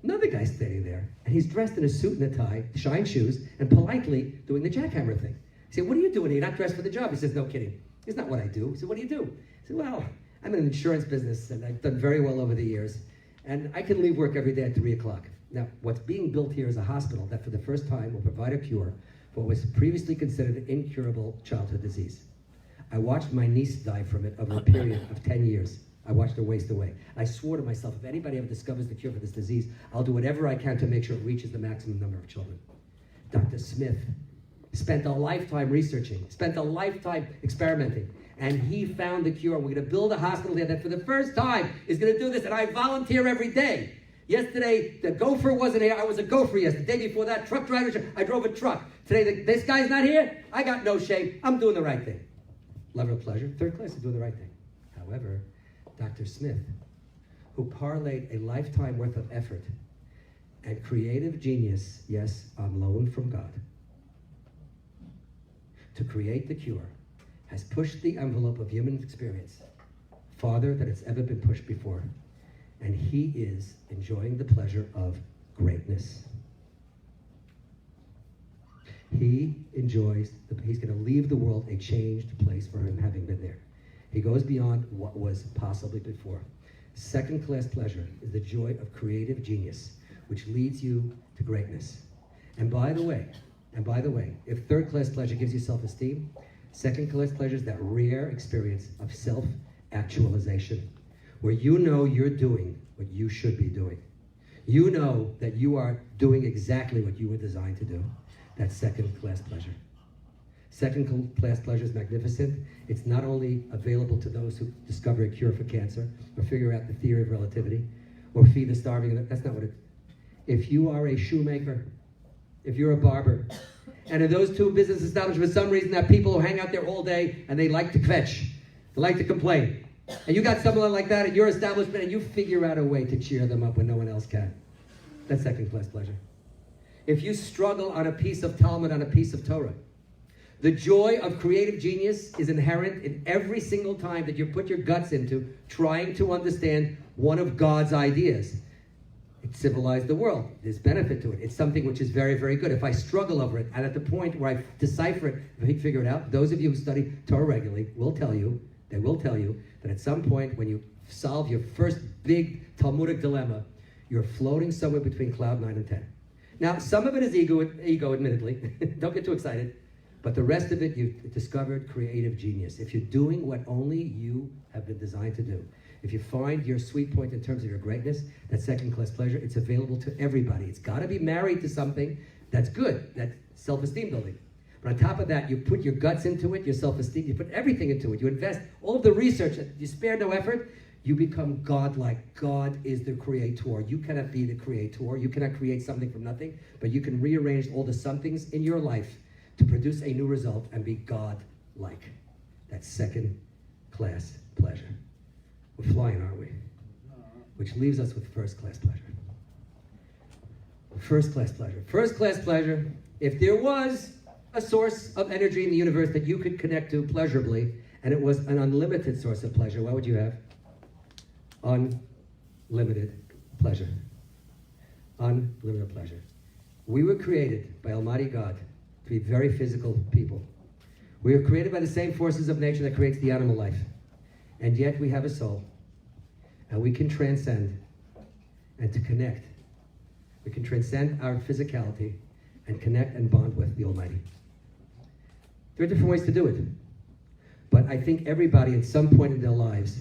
Another guy's standing there, and he's dressed in a suit and a tie, shine shoes, and politely doing the jackhammer thing. He said, what are you doing here? You're not dressed for the job. He says, no kidding. It's not what I do. He said, what do you do? He said, well, I'm in an insurance business, and I've done very well over the years. And I can leave work every day at 3 o'clock. Now, what's being built here is a hospital that for the first time will provide a cure for what was previously considered an incurable childhood disease. I watched my niece die from it over a period of 10 years. I watched her waste away. I swore to myself, if anybody ever discovers the cure for this disease, I'll do whatever I can to make sure it reaches the maximum number of children. Dr. Smith spent a lifetime researching, spent a lifetime experimenting, and he found the cure. We're going to build a hospital here that for the first time is going to do this, and I volunteer every day. Yesterday, the gopher wasn't here. I was a gopher yesterday. The day before that, truck driver, I drove a truck. Today, this guy's not here. I got no shame. I'm doing the right thing. Lover of pleasure, third class is doing the right thing. However, Dr. Smith, who parlayed a lifetime worth of effort and creative genius, yes, on loan from God, to create the cure, has pushed the envelope of human experience farther than it's ever been pushed before. And he is enjoying the pleasure of greatness. He enjoys, he's going to leave the world a changed place for him having been there. He goes beyond what was possibly before. Second-class pleasure is the joy of creative genius, which leads you to greatness. And by the way, if third-class pleasure gives you self-esteem, second-class pleasure is that rare experience of self-actualization, where you know you're doing what you should be doing. You know that you are doing exactly what you were designed to do. That's second-class pleasure. Second-class pleasure is magnificent. It's not only available to those who discover a cure for cancer, or figure out the theory of relativity, or feed the starving. That's not what it is. If you are a shoemaker, if you're a barber, and in those two business establishments, for some reason, that people who hang out there all day and they like to kvetch, they like to complain, and you got someone like that at your establishment, and you figure out a way to cheer them up when no one else can. That's second-class pleasure. If you struggle on a piece of Talmud, on a piece of Torah, the joy of creative genius is inherent in every single time that you put your guts into trying to understand one of God's ideas. It civilized the world. There's benefit to it. It's something which is very, very good. If I struggle over it, and at the point where I decipher it, if I figure it out, those of you who study Torah regularly will tell you that at some point when you solve your first big Talmudic dilemma, you're floating somewhere between cloud 9 and 10. Now, some of it is ego admittedly. Don't get too excited. But the rest of it, you've discovered creative genius. If you're doing what only you have been designed to do, if you find your sweet point in terms of your greatness, that second-class pleasure, it's available to everybody. It's got to be married to something that's good, that's self-esteem building. But on top of that, you put your guts into it, your self-esteem, you put everything into it. You invest all of the research, you spare no effort, you become godlike. God is the creator. You cannot be the creator. You cannot create something from nothing, but you can rearrange all the somethings in your life to produce a new result and be God-like. That's second-class pleasure. We're flying, aren't we? Which leaves us with first-class pleasure. First-class pleasure. First-class pleasure, if there was a source of energy in the universe that you could connect to pleasurably, and it was an unlimited source of pleasure, what would you have? Unlimited pleasure. Unlimited pleasure. We were created by Almighty God to be very physical people. We are created by the same forces of nature that creates the animal life. And yet we have a soul. And we can transcend and to connect. We can transcend our physicality and connect and bond with the Almighty. There are different ways to do it. But I think everybody at some point in their lives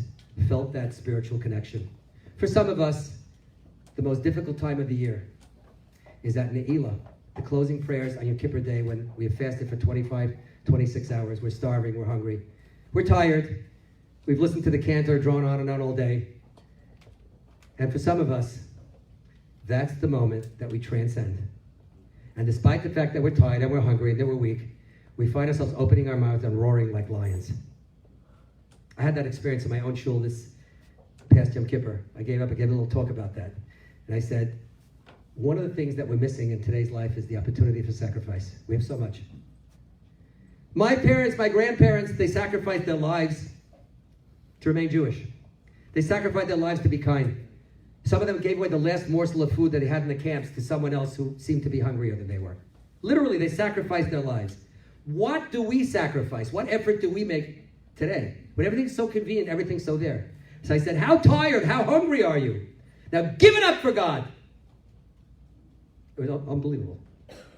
felt that spiritual connection. For some of us, the most difficult time of the year is at Ne'ilah, the closing prayers on Yom Kippur Day when we have fasted for 25, 26 hours. We're starving, we're hungry. We're tired. We've listened to the cantor drone on and on all day. And for some of us, that's the moment that we transcend. And despite the fact that we're tired and we're hungry and that we're weak, we find ourselves opening our mouths and roaring like lions. I had that experience in my own shul this past Yom Kippur. I gave a little talk about that. And I said, one of the things that we're missing in today's life is the opportunity for sacrifice. We have so much. My parents, my grandparents, they sacrificed their lives to remain Jewish. They sacrificed their lives to be kind. Some of them gave away the last morsel of food that they had in the camps to someone else who seemed to be hungrier than they were. Literally, they sacrificed their lives. What do we sacrifice? What effort do we make today? When everything's so convenient, everything's so there. So I said, how tired, how hungry are you? Now give it up for God. It was unbelievable.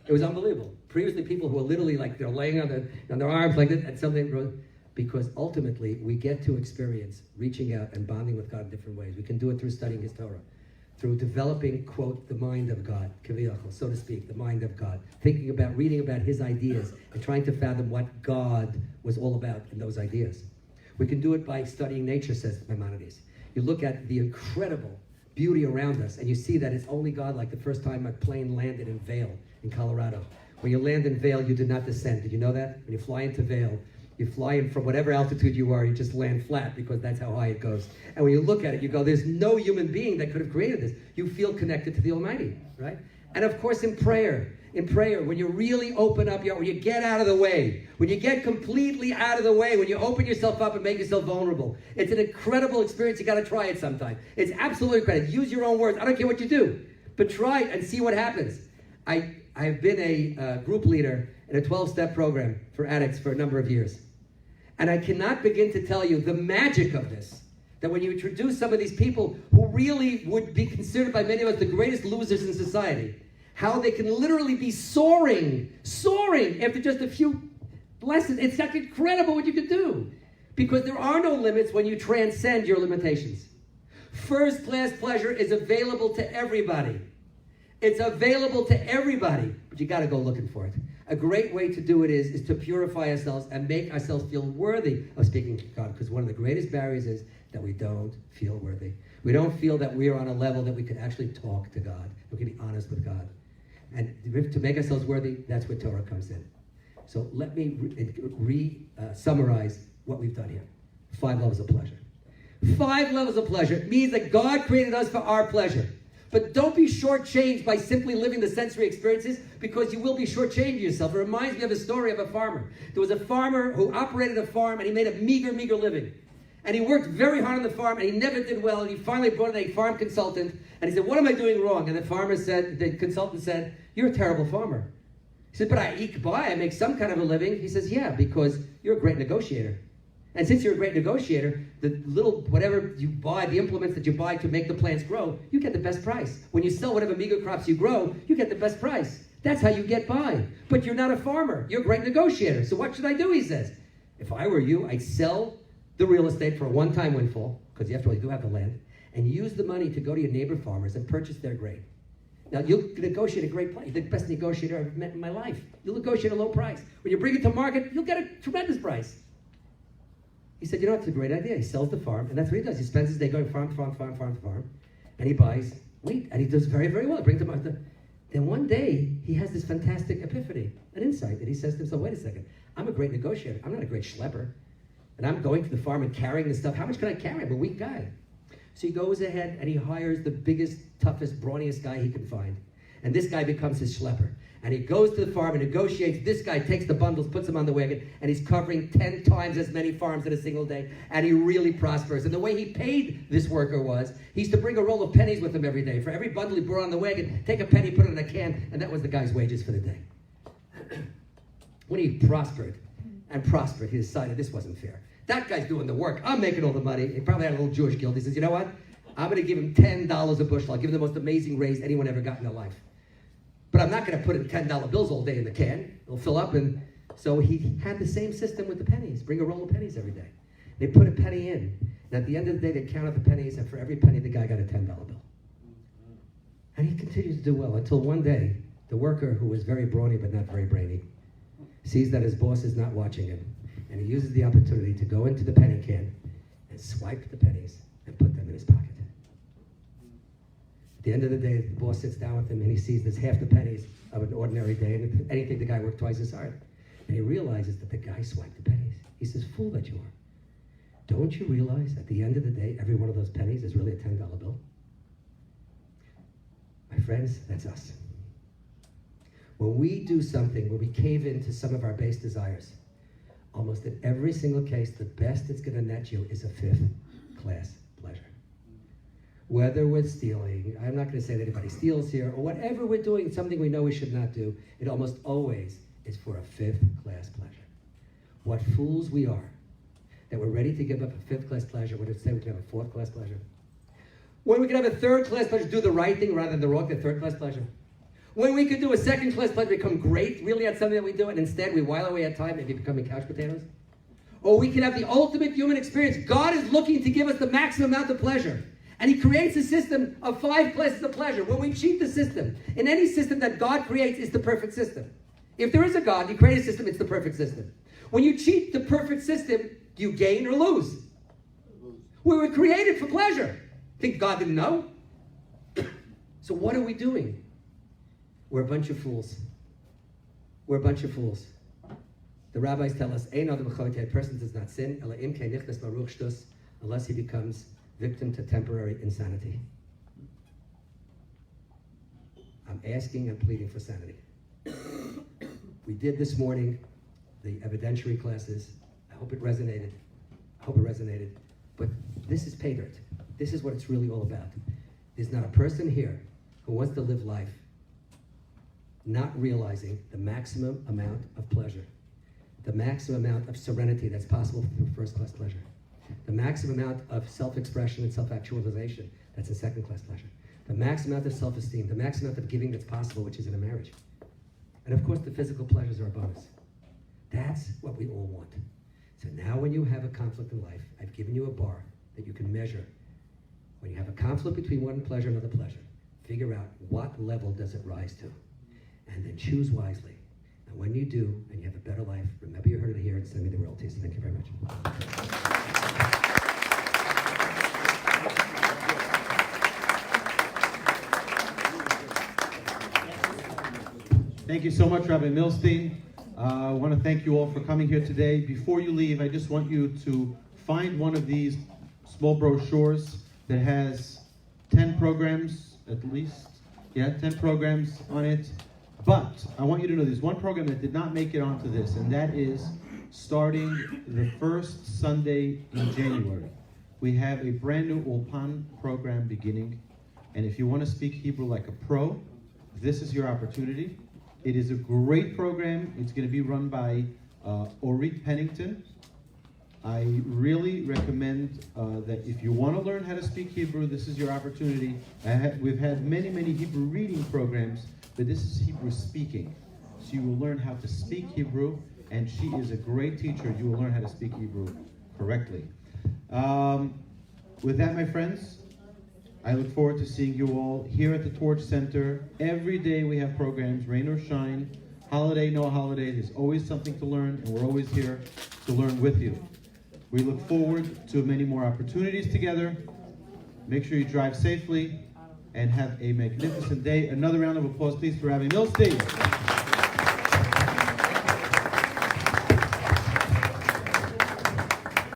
It was unbelievable. Previously, people who were literally like, they're laying on their arms like this, and something, because ultimately, we get to experience reaching out and bonding with God in different ways. We can do it through studying His Torah, through developing, quote, the mind of God, kaviyachol, so to speak, the mind of God, reading about His ideas, and trying to fathom what God was all about in those ideas. We can do it by studying nature, says Maimonides. You look at the incredible beauty around us, and you see that it's only God, like the first time my plane landed in Vail in Colorado. When you land in Vail, you do not descend. Did you know that? When you fly into Vail, you fly in from whatever altitude you are, you just land flat because that's how high it goes. And when you look at it, you go, there's no human being that could have created this. You feel connected to the Almighty, right? And of course in prayer, when you really open up your heart, when you get out of the way, when you get completely out of the way, when you open yourself up and make yourself vulnerable, it's an incredible experience. You got to try it sometime. It's absolutely incredible. Use your own words. I don't care what you do, but try it and see what happens. I've been a group leader in a 12-step program for addicts for a number of years. And I cannot begin to tell you the magic of this, that when you introduce some of these people who really would be considered by many of us the greatest losers in society, how they can literally be soaring after just a few lessons. It's like incredible what you can do, because there are no limits when you transcend your limitations. First-class pleasure is available to everybody. It's available to everybody, but you got to go looking for it. A great way to do it is to purify ourselves and make ourselves feel worthy of speaking to God, because one of the greatest barriers is that we don't feel worthy. We don't feel that we are on a level that we can actually talk to God. We can be honest with God. And to make ourselves worthy, that's where Torah comes in. So let me summarize what we've done here. 5 levels of pleasure. 5 levels of pleasure means that God created us for our pleasure. But don't be shortchanged by simply living the sensory experiences, because you will be shortchanging yourself. It reminds me of a story of a farmer. There was a farmer who operated a farm, and he made a meager living. And he worked very hard on the farm, and he never did well. And he finally brought in a farm consultant, and he said, "What am I doing wrong?" And the consultant said, "You're a terrible farmer." He said, "But I eke by, I make some kind of a living." He says, "Yeah, because you're a great negotiator. And since you're a great negotiator, the little, whatever you buy, the implements that you buy to make the plants grow, you get the best price. When you sell whatever meager crops you grow, you get the best price. That's how you get by. But you're not a farmer. You're a great negotiator. So what should I do?" He says. "If I were you, I'd sell the real estate for a one-time windfall," because after all, you do have the land, "and use the money to go to your neighbor farmers and purchase their grain. Now, you'll negotiate a great price. You're the best negotiator I've met in my life. You'll negotiate a low price. When you bring it to market, you'll get a tremendous price." He said, "You know, it's a great idea." He sells the farm, and that's what he does. He spends his day going farm to farm, and he buys wheat, and he does very, very well. He brings it to market. Then one day, he has this fantastic epiphany, an insight, and he says to himself, "Wait a second, I'm a great negotiator. I'm not a great schlepper. And I'm going to the farm and carrying this stuff. How much can I carry? I'm a weak guy." So he goes ahead and he hires the biggest, toughest, brawniest guy he can find. And this guy becomes his schlepper. And he goes to the farm and negotiates. This guy takes the bundles, puts them on the wagon, and he's covering 10 times as many farms in a single day. And he really prospers. And the way he paid this worker was, he used to bring a roll of pennies with him every day. For every bundle he brought on the wagon, take a penny, put it in a can, and that was the guy's wages for the day. When he prospered, he decided this wasn't fair. That guy's doing the work. I'm making all the money. He probably had a little Jewish guild. He says, "You know what? I'm going to give him $10 a bushel. I'll give him the most amazing raise anyone ever got in their life. But I'm not going to put in $10 bills all day in the can. It'll fill up." And so he had the same system with the pennies. Bring a roll of pennies every day. They put a penny in. And at the end of the day, they counted the pennies, and for every penny, the guy got a $10 bill. And he continued to do well until one day, the worker, who was very brawny but not very brainy, sees that his boss is not watching him. And he uses the opportunity to go into the penny can and swipe the pennies and put them in his pocket. At the end of the day, the boss sits down with him and he sees there's half the pennies of an ordinary day, and if anything, the guy worked twice as hard. And he realizes that the guy swiped the pennies. He says, "Fool that you are. Don't you realize at the end of the day, every one of those pennies is really a $10 bill?" My friends, that's us. When we do something, when we cave into some of our base desires, almost in every single case, the best it's going to net you is a 5th-class pleasure. Whether we're stealing, I'm not going to say that anybody steals here, or whatever we're doing, something we know we should not do, it almost always is for a 5th-class pleasure. What fools we are, that we're ready to give up a 5th-class pleasure when instead we can have a 4th-class pleasure. When we can have a 3rd-class pleasure, do the right thing rather than the wrong, the 3rd-class pleasure. When we could do a 2nd-class pleasure, become great really at something that we do, and instead we while away our time, maybe becoming couch potatoes. Or we can have the ultimate human experience. God is looking to give us the maximum amount of pleasure. And he creates a system of 5 classes of pleasure. When we cheat the system, in any system that God creates is the perfect system. If there is a God, you create a system, it's the perfect system. When you cheat the perfect system, do you gain or lose? We were created for pleasure. Think God didn't know? So what are we doing? We're a bunch of fools. We're a bunch of fools. The rabbis tell us, a person does not sin, unless he becomes victim to temporary insanity. I'm asking and pleading for sanity. We did this morning the evidentiary classes. I hope it resonated. But this is pay dirt. This is what it's really all about. There's not a person here who wants to live life not realizing the maximum amount of pleasure, the maximum amount of serenity that's possible through first-class pleasure, the maximum amount of self-expression and self-actualization that's in second-class pleasure, the maximum amount of self-esteem, the maximum amount of giving that's possible, which is in a marriage. And of course, the physical pleasures are a bonus. That's what we all want. So now when you have a conflict in life, I've given you a bar that you can measure. When you have a conflict between one pleasure and another pleasure, figure out what level does it rise to, and then choose wisely. And when you do, and you have a better life, remember you heard it here and send me the royalties. Thank you very much. Thank you so much, Rabbi Milstein. I want to thank you all for coming here today. Before you leave, I just want you to find one of these small brochures that has 10 programs at least. Yeah, 10 programs on it. But I want you to know there's one program that did not make it onto this, and that is starting the first Sunday in January. We have a brand new Ulpan program beginning, and if you want to speak Hebrew like a pro, this is your opportunity. It is a great program. It's going to be run by Orit Pennington. I really recommend that if you want to learn how to speak Hebrew, this is your opportunity. We've had many, many Hebrew reading programs, but this is Hebrew speaking. So you will learn how to speak Hebrew, and she is a great teacher. You will learn how to speak Hebrew correctly. With that, my friends, I look forward to seeing you all here at the Torch Center. Every day we have programs, rain or shine, holiday, no holiday. There's always something to learn, and we're always here to learn with you. We look forward to many more opportunities together. Make sure you drive safely and have a magnificent day. Another round of applause, please, for Rabbi Milstein.